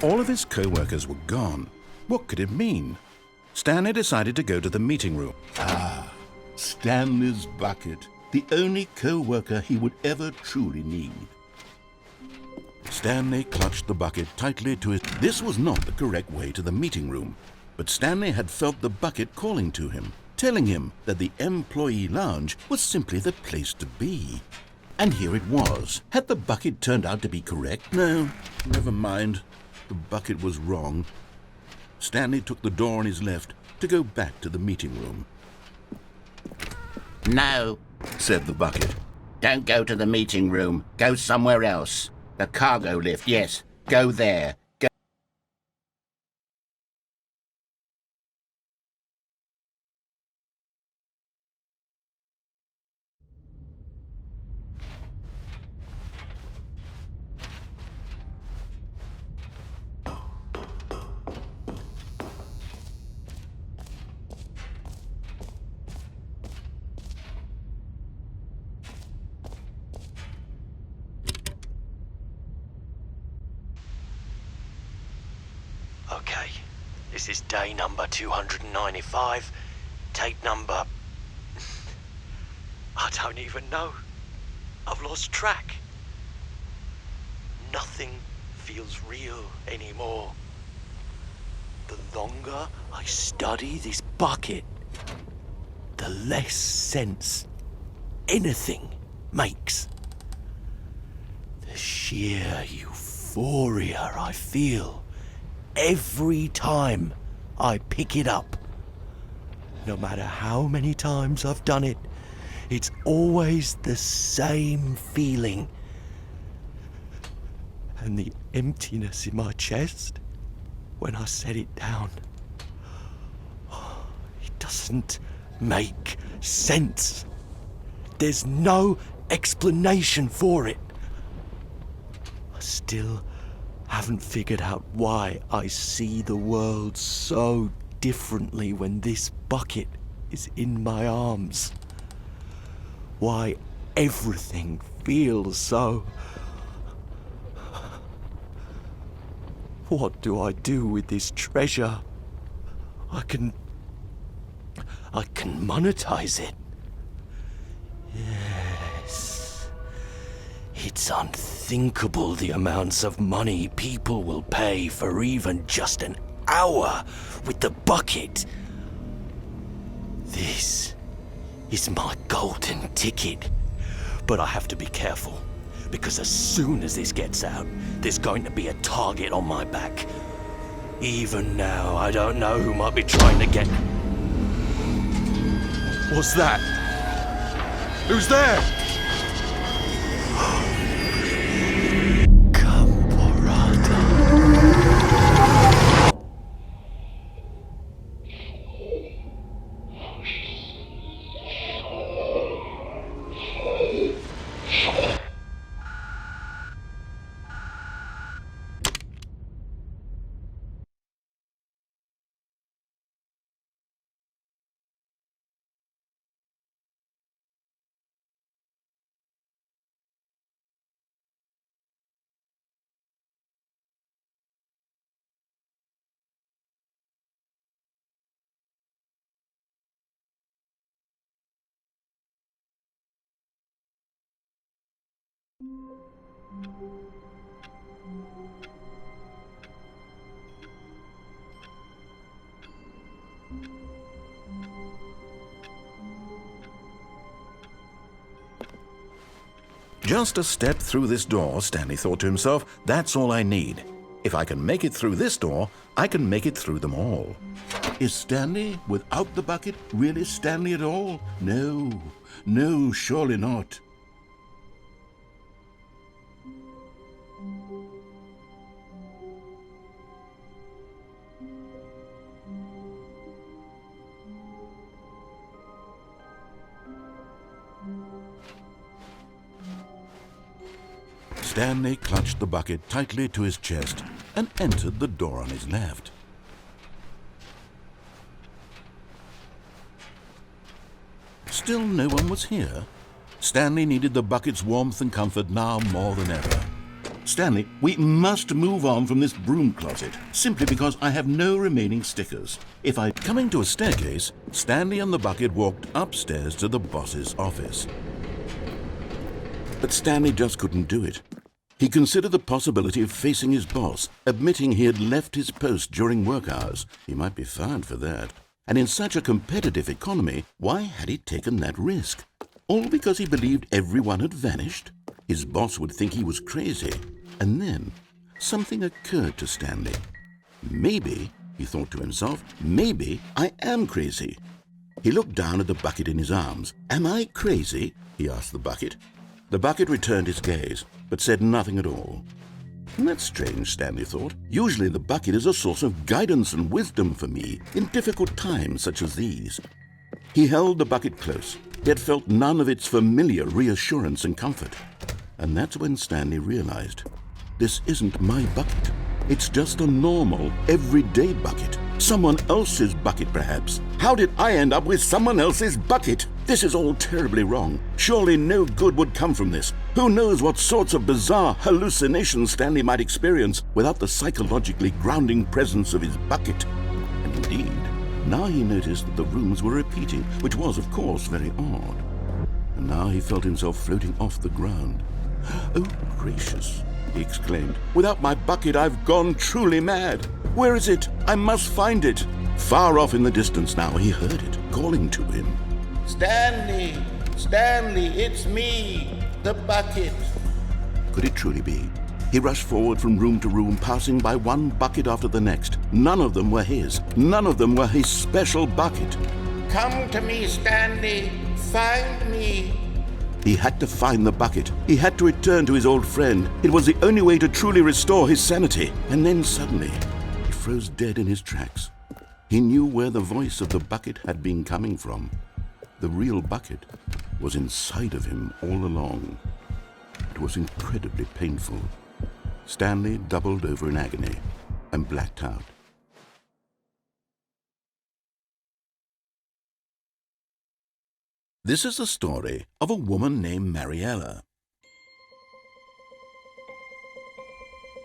All of his co-workers were gone. What could it mean? Stanley decided to go to the meeting room. Stanley's bucket, the only co-worker he would ever truly need. Stanley clutched the bucket tightly to his... This was not the correct way to the meeting room, but Stanley had felt the bucket calling to him, telling him that the employee lounge was simply the place to be. And here it was. Had the bucket turned out to be correct? No, never mind. The bucket was wrong. Stanley took the door on his left to go back to the meeting room. No, Said the bucket. don't go to the meeting room. Go somewhere else. The cargo lift, yes. Go there. Go. Okay, this is day number 295. Tape number... I don't even know. I've lost track. Nothing feels real anymore. The longer I study this bucket, the less sense anything makes. The sheer euphoria I feel every time I pick it up. No matter how many times I've done it, it's always the same feeling. And the emptiness in my chest when I set it down. It doesn't make sense. There's no explanation for it. I still haven't figured out why I see the world so differently when this bucket is in my arms. Why everything feels so... What do I do with this treasure? I can I can monetize it. Yes. It's unthinkable the amounts of money people will pay for even just an hour with the bucket. This is my golden ticket. But I have to be careful, because as soon as this gets out, there's going to be a target on my back. Even now, I don't know who might be trying to get... What's that? Who's there? Just a step through this door, Stanley thought to himself. That's all I need. If I can make it through this door, I can make it through them all. Is Stanley, without the bucket, really Stanley at all? No, no, surely not. Stanley clutched the bucket tightly to his chest and entered the door on his left. Still no one was here. Stanley needed the bucket's warmth and comfort now more than ever. Stanley, we must move on from this broom closet, simply because I have no remaining stickers. Coming to a staircase, Stanley and the bucket walked upstairs to the boss's office. But Stanley just couldn't do it. He considered the possibility of facing his boss, admitting he had left his post during work hours. He might be fired for that. And in such a competitive economy, why had he taken that risk? All because he believed everyone had vanished? His boss would think he was crazy. And then something occurred to Stanley. Maybe, he thought to himself, maybe I am crazy. He looked down at the bucket in his arms. Am I crazy? He asked the bucket. The bucket returned his gaze, but said nothing at all. That's strange, Stanley thought. Usually the bucket is a source of guidance and wisdom for me in difficult times such as these. He held the bucket close, yet felt none of its familiar reassurance and comfort. And that's when Stanley realized, this isn't my bucket. It's just a normal, everyday bucket. Someone else's bucket, perhaps. How did I end up with someone else's bucket? This is all terribly wrong. Surely no good would come from this. Who knows what sorts of bizarre hallucinations Stanley might experience without the psychologically grounding presence of his bucket. And indeed, now he noticed that the rooms were repeating, which was, of course, very odd. And now he felt himself floating off the ground. Oh, gracious, he exclaimed. Without my bucket, I've gone truly mad. Where is it? I must find it. Far off in the distance now, he heard it, calling to him. Stanley! Stanley, it's me! The bucket! Could it truly be? He rushed forward from room to room, passing by one bucket after the next. None of them were his. None of them were his special bucket. Come to me, Stanley! Find me! He had to find the bucket. He had to return to his old friend. It was the only way to truly restore his sanity. And then suddenly, he froze dead in his tracks. He knew where the voice of the bucket had been coming from. The real bucket was inside of him all along. It was incredibly painful. Stanley doubled over in agony and blacked out. This is the story of a woman named Mariella.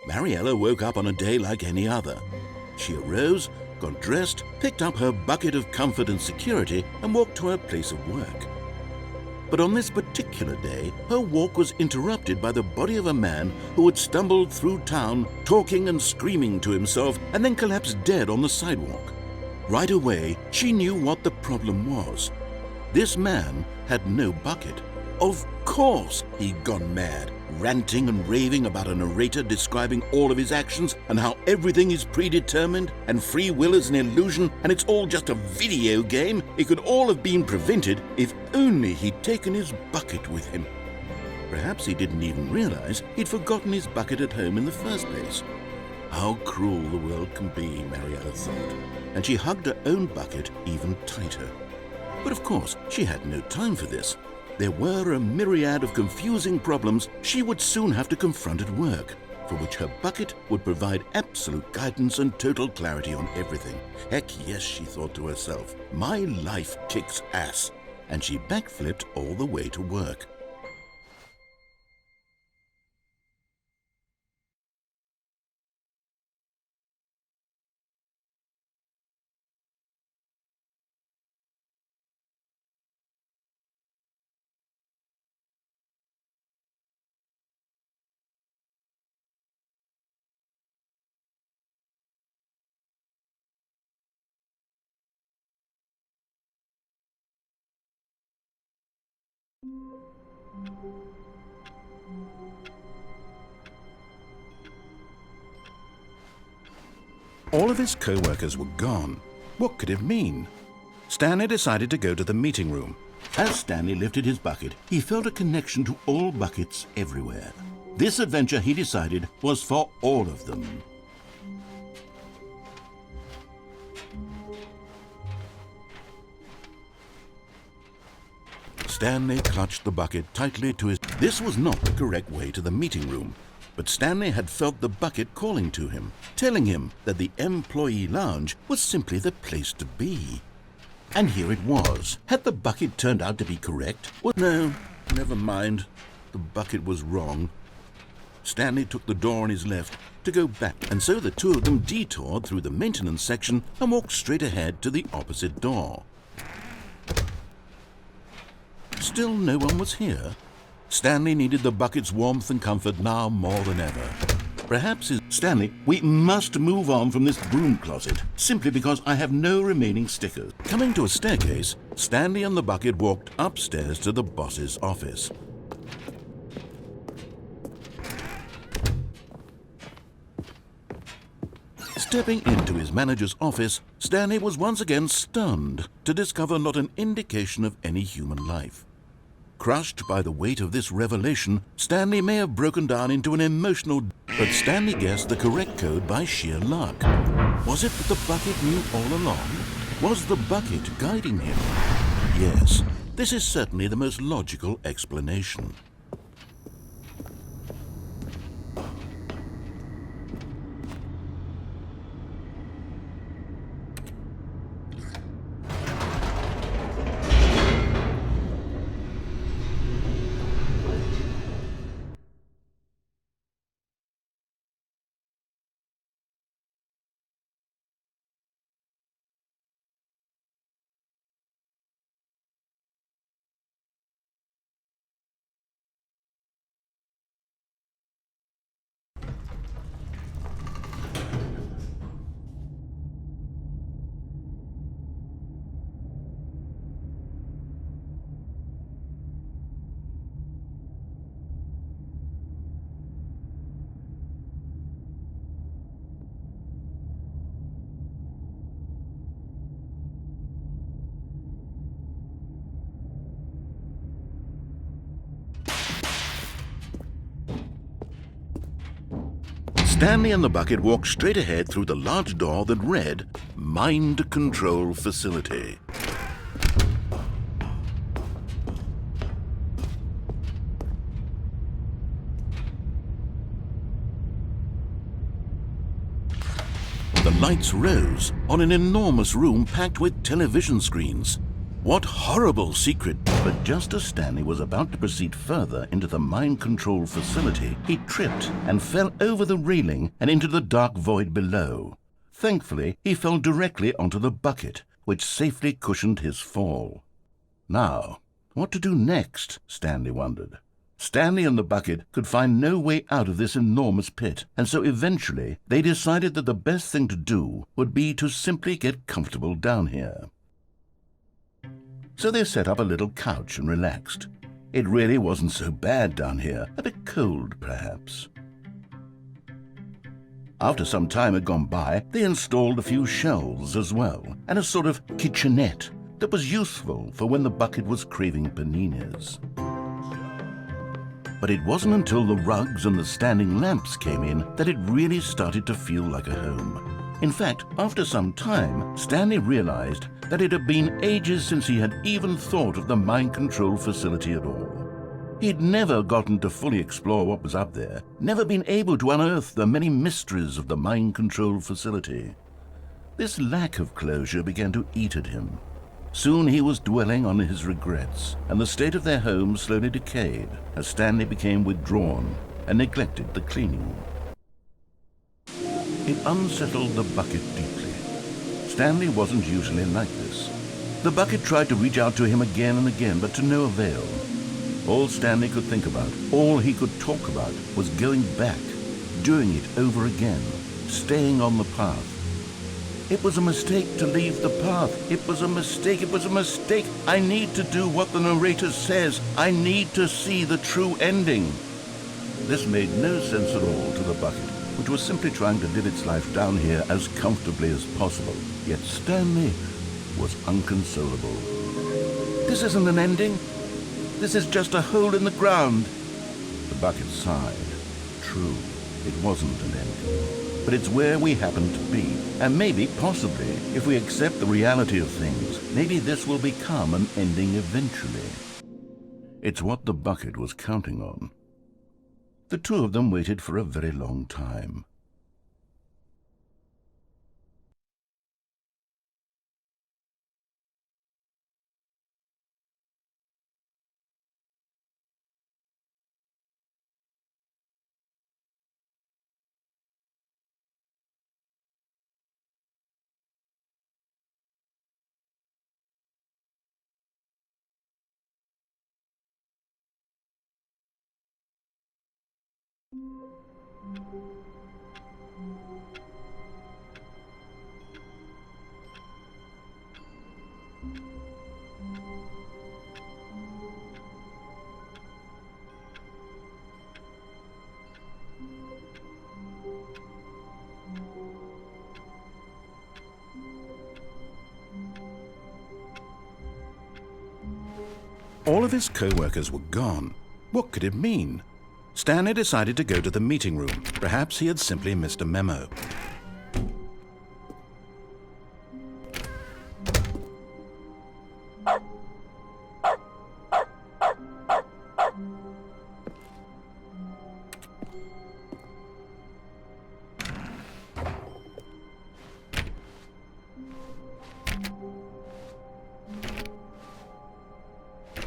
Mariella woke up on a day like any other. She arose, got dressed, picked up her bucket of comfort and security, and walked to her place of work. But on this particular day, her walk was interrupted by the body of a man who had stumbled through town, talking and screaming to himself, and then collapsed dead on the sidewalk. Right away, she knew what the problem was. This man had no bucket. Of course he'd gone mad, ranting and raving about a narrator describing all of his actions and how everything is predetermined and free will is an illusion and it's all just a video game. It could all have been prevented if only he'd taken his bucket with him. Perhaps he didn't even realize he'd forgotten his bucket at home in the first place. How cruel the world can be, Marietta thought, and she hugged her own bucket even tighter. But of course, she had no time for this. There were a myriad of confusing problems she would soon have to confront at work, for which her bucket would provide absolute guidance and total clarity on everything. Heck yes, she thought to herself, my life kicks ass. And she backflipped all the way to work. All of his co-workers were gone. What could it mean? Stanley decided to go to the meeting room. As Stanley lifted his bucket, he felt a connection to all buckets everywhere. This adventure, he decided, was for all of them. Stanley clutched the bucket tightly to his... This was not the correct way to the meeting room, but Stanley had felt the bucket calling to him, telling him that the employee lounge was simply the place to be. And here it was. Had the bucket turned out to be correct? Well, no, never mind. The bucket was wrong. Stanley took the door on his left to go back, and so the two of them detoured through the maintenance section and walked straight ahead to the opposite door. Still no one was here. Stanley needed the bucket's warmth and comfort now more than ever. Perhaps Stanley, we must move on from this broom closet, simply because I have no remaining stickers. Coming to a staircase, Stanley and the bucket walked upstairs to the boss's office. Stepping into his manager's office, Stanley was once again stunned to discover not an indication of any human life. Crushed by the weight of this revelation, Stanley may have broken down into an emotional... But Stanley guessed the correct code by sheer luck. Was it that the bucket knew all along? Was the bucket guiding him? Yes, this is certainly the most logical explanation. Stanley and the bucket walked straight ahead through the large door that read, Mind Control Facility. The lights rose on an enormous room packed with television screens. What horrible secret! But just as Stanley was about to proceed further into the mind control facility, he tripped and fell over the railing and into the dark void below. Thankfully, he fell directly onto the bucket, which safely cushioned his fall. Now, what to do next? Stanley wondered. Stanley and the bucket could find no way out of this enormous pit, and so eventually they decided that the best thing to do would be to simply get comfortable down here. So they set up a little couch and relaxed. It really wasn't so bad down here, a bit cold perhaps. After some time had gone by, they installed a few shelves as well, and a sort of kitchenette that was useful for when the bucket was craving paninis. But it wasn't until the rugs and the standing lamps came in that it really started to feel like a home. In fact, after some time, Stanley realized that it had been ages since he had even thought of the mind control facility at all. He'd never gotten to fully explore what was up there, never been able to unearth the many mysteries of the mind control facility. This lack of closure began to eat at him. Soon he was dwelling on his regrets, and the state of their home slowly decayed as Stanley became withdrawn and neglected the cleaning. It unsettled the bucket deeply. Stanley wasn't usually like this. The bucket tried to reach out to him again and again, but to no avail. All Stanley could think about, all he could talk about, was going back, doing it over again, staying on the path. It was a mistake to leave the path. It was a mistake. It was a mistake. I need to do what the narrator says. I need to see the true ending. This made no sense at all to the bucket, which was simply trying to live its life down here as comfortably as possible. Yet Stanley was unconsolable. This isn't an ending. This is just a hole in the ground. The bucket sighed. True, it wasn't an ending. But it's where we happen to be. And maybe, possibly, if we accept the reality of things, maybe this will become an ending eventually. It's what the bucket was counting on. The two of them waited for a very long time. All of his co-workers were gone. What could it mean? Stanley decided to go to the meeting room. Perhaps he had simply missed a memo.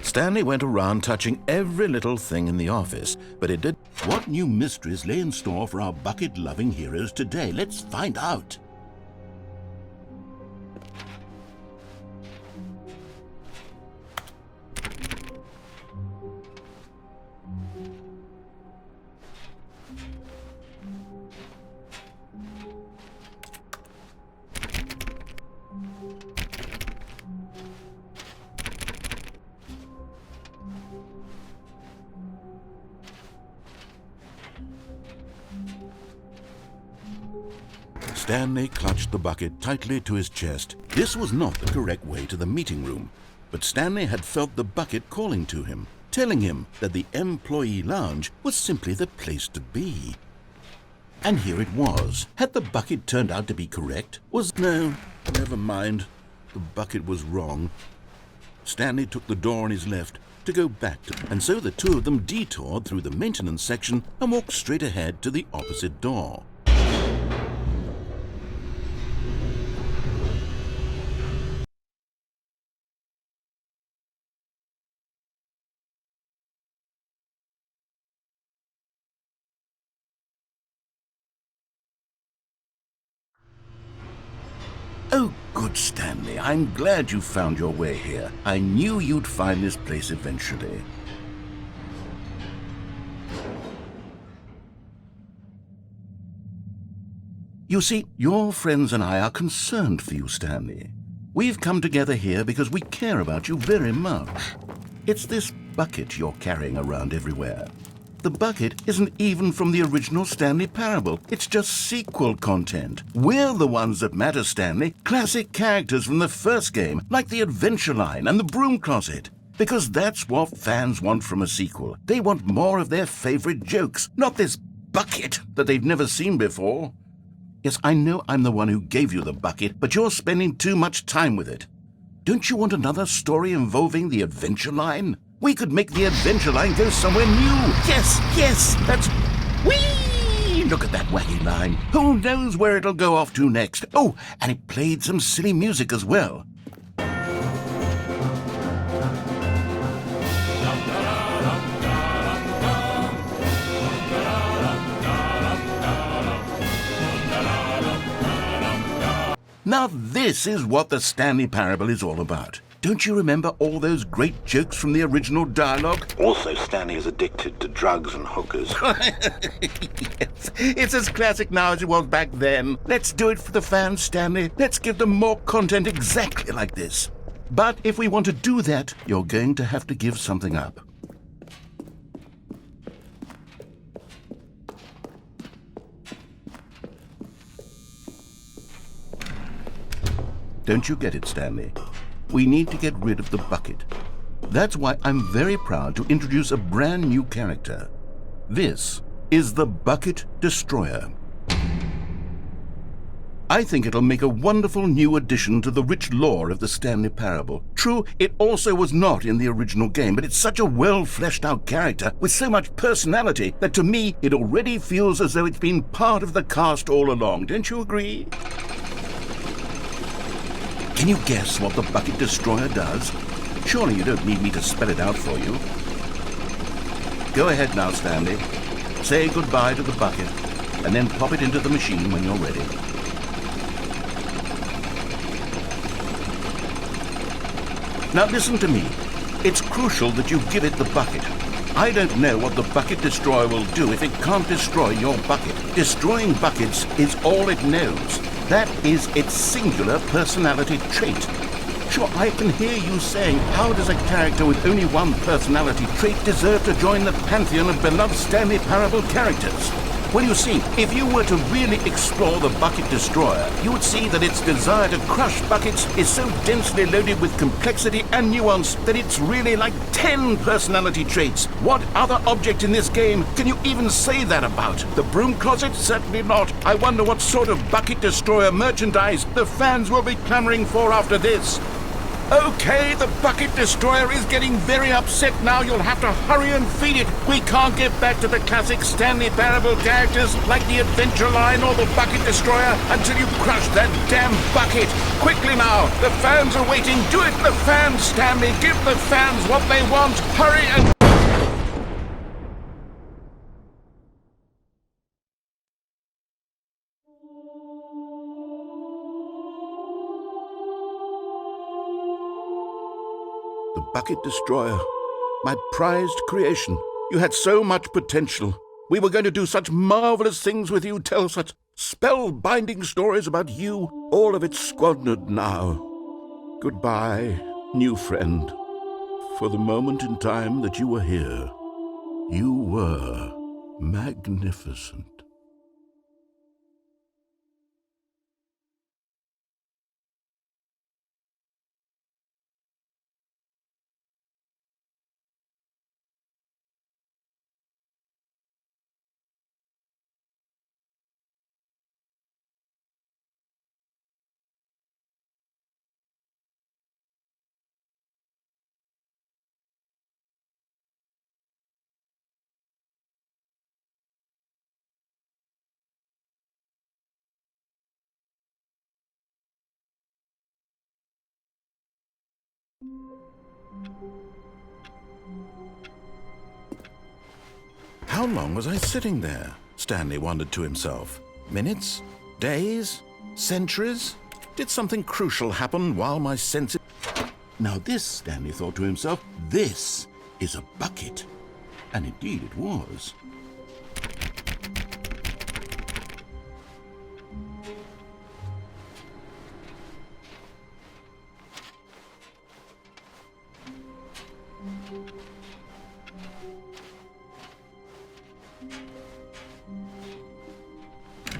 Stanley went around touching every little thing in the office, but it did. What new mysteries lay in store for our bucket-loving heroes today? Let's find out. Stanley clutched the bucket tightly to his chest. This was not the correct way to the meeting room, but Stanley had felt the bucket calling to him, telling him that the employee lounge was simply the place to be. And here it was. Had the bucket turned out to be correct? No, never mind. The bucket was wrong. Stanley took the door on his left to go back to, and so the two of them detoured through the maintenance section and walked straight ahead to the opposite door. Oh, good Stanley. I'm glad you found your way here. I knew you'd find this place eventually. You see, your friends and I are concerned for you, Stanley. We've come together here because we care about you very much. It's this bucket you're carrying around everywhere. The bucket isn't even from the original Stanley Parable. It's just sequel content. We're the ones that matter, Stanley. Classic characters from the first game, like the Adventure Line and the Broom Closet. Because that's what fans want from a sequel. They want more of their favorite jokes, not this bucket that they've never seen before. Yes, I know I'm the one who gave you the bucket, but you're spending too much time with it. Don't you want another story involving the Adventure Line? We could make the Adventure Line go somewhere new. Yes, that's... Whee! Look at that wacky line. Who knows where it'll go off to next? Oh, and it played some silly music as well. Now this is what the Stanley Parable is all about. Don't you remember all those great jokes from the original dialogue? Also, Stanley is addicted to drugs and hookers. Yes, it's as classic now as it was back then. Let's do it for the fans, Stanley. Let's give them more content exactly like this. But if we want to do that, you're going to have to give something up. Don't you get it, Stanley? We need to get rid of the bucket. That's why I'm very proud to introduce a brand new character. This is the Bucket Destroyer. I think it'll make a wonderful new addition to the rich lore of the Stanley Parable. True, it also was not in the original game, but it's such a well-fleshed-out character with so much personality that to me it already feels as though it's been part of the cast all along. Don't you agree? Can you guess what the Bucket Destroyer does? Surely you don't need me to spell it out for you. Go ahead now, Stanley. Say goodbye to the bucket, and then pop it into the machine when you're ready. Now listen to me. It's crucial that you give it the bucket. I don't know what the Bucket Destroyer will do if it can't destroy your bucket. Destroying buckets is all it knows. That is its singular personality trait. Sure, I can hear you saying, how does a character with only one personality trait deserve to join the pantheon of beloved Stanley Parable characters? Well, you see, if you were to really explore the Bucket Destroyer, you would see that its desire to crush buckets is so densely loaded with complexity and nuance that it's really like 10 personality traits. What other object in this game can you even say that about? The Broom Closet? Certainly not. I wonder what sort of Bucket Destroyer merchandise the fans will be clamoring for after this. Okay, the Bucket Destroyer is getting very upset now. You'll have to hurry and feed it. We can't get back to the classic Stanley Parable characters like the Adventure Line or the Bucket Destroyer until you crush that damn bucket. Quickly now, the fans are waiting. Do it, the fans, Stanley. Give the fans what they want. Hurry and... The Bucket Destroyer, my prized creation. You had so much potential. We were going to do such marvelous things with you, tell such spell-binding stories about you. All of it squandered now. Goodbye, new friend. For the moment in time that you were here, you were magnificent. How long was I sitting there? Stanley wondered to himself. Minutes? Days? Centuries? Did something crucial happen while my senses... Now this, Stanley thought to himself, this is a bucket. And indeed it was.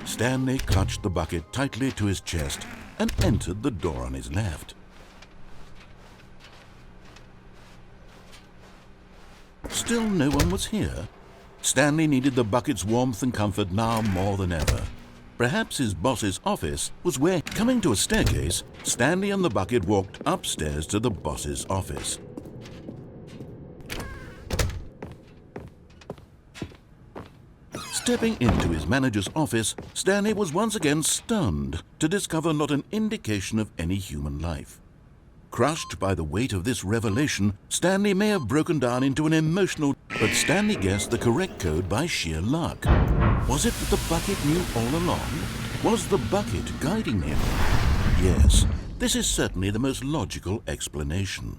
Stanley clutched the bucket tightly to his chest and entered the door on his left. Still no one was here. Stanley needed the bucket's warmth and comfort now more than ever. Perhaps his boss's office was where, coming to a staircase, Stanley and the bucket walked upstairs to the boss's office. Stepping into his manager's office, Stanley was once again stunned to discover not an indication of any human life. Crushed by the weight of this revelation, Stanley may have broken down into an emotional... But Stanley guessed the correct code by sheer luck. Was it that the bucket knew all along? Was the bucket guiding him? Yes, this is certainly the most logical explanation.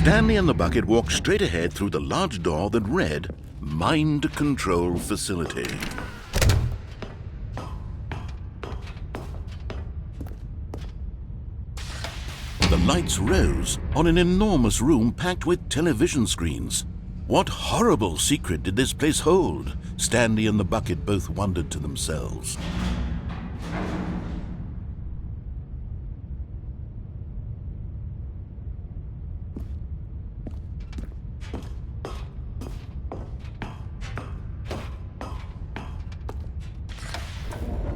Stanley and the bucket walked straight ahead through the large door that read, Mind Control Facility. The lights rose on an enormous room packed with television screens. What horrible secret did this place hold? Stanley and the bucket both wondered to themselves.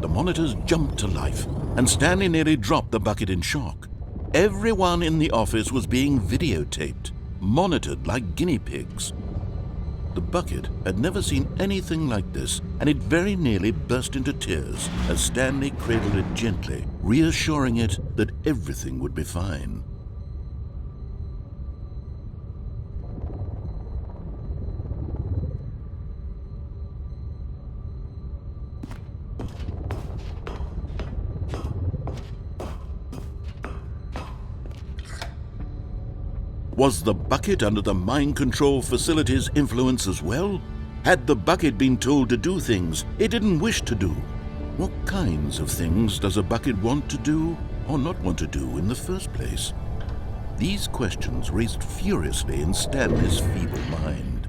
The monitors jumped to life, and Stanley nearly dropped the bucket in shock. Everyone in the office was being videotaped, monitored like guinea pigs. The bucket had never seen anything like this, and it very nearly burst into tears as Stanley cradled it gently, reassuring it that everything would be fine. Was the bucket under the mind control facility's influence as well? Had the bucket been told to do things it didn't wish to do? What kinds of things does a bucket want to do or not want to do in the first place? These questions raced furiously in Stanley's feeble mind.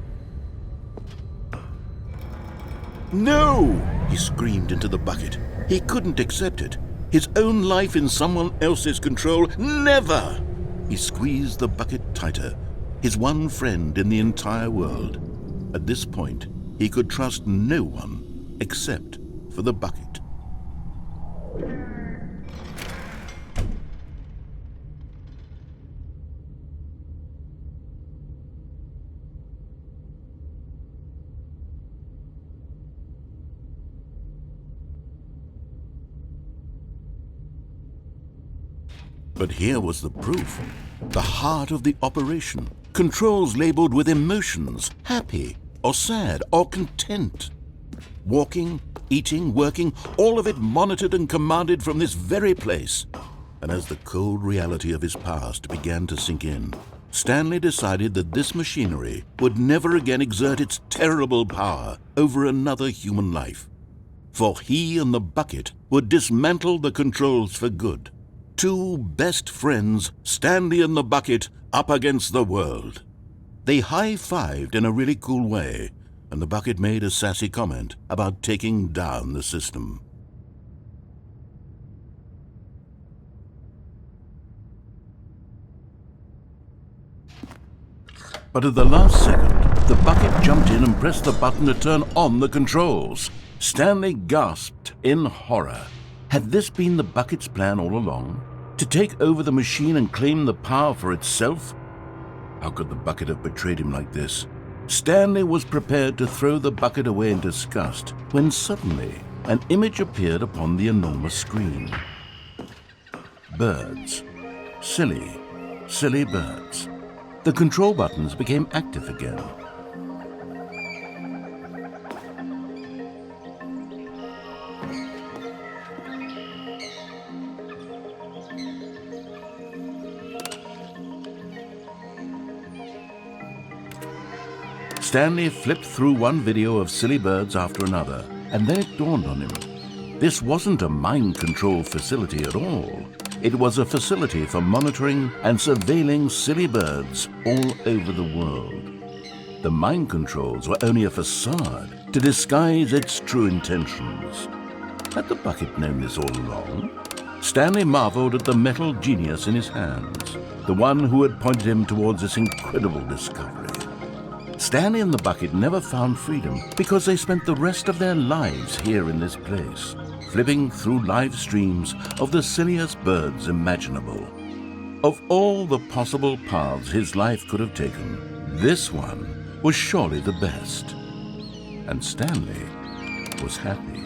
No! He screamed into the bucket. He couldn't accept it. His own life in someone else's control, never! He squeezed the bucket tighter, his one friend in the entire world. At this point, he could trust no one except for the bucket. But here was the proof. The heart of the operation. Controls labeled with emotions, happy or sad or content. Walking, eating, working, all of it monitored and commanded from this very place. And as the cold reality of his past began to sink in, Stanley decided that this machinery would never again exert its terrible power over another human life. For he and the bucket would dismantle the controls for good. Two best friends, Stanley and the bucket, up against the world. They high-fived in a really cool way, and the bucket made a sassy comment about taking down the system. But at the last second, the bucket jumped in and pressed the button to turn on the controls. Stanley gasped in horror. Had this been the bucket's plan all along? To take over the machine and claim the power for itself? How could the bucket have betrayed him like this? Stanley was prepared to throw the bucket away in disgust when suddenly an image appeared upon the enormous screen. Birds. Silly, silly birds. The control buttons became active again. Stanley flipped through one video of silly birds after another, and then it dawned on him. This wasn't a mind control facility at all. It was a facility for monitoring and surveilling silly birds all over the world. The mind controls were only a facade to disguise its true intentions. Had the bucket known this all along? Stanley marveled at the metal genius in his hands, the one who had pointed him towards this incredible discovery. Stanley and the bucket never found freedom because they spent the rest of their lives here in this place, flipping through live streams of the silliest birds imaginable. Of all the possible paths his life could have taken, this one was surely the best. And Stanley was happy.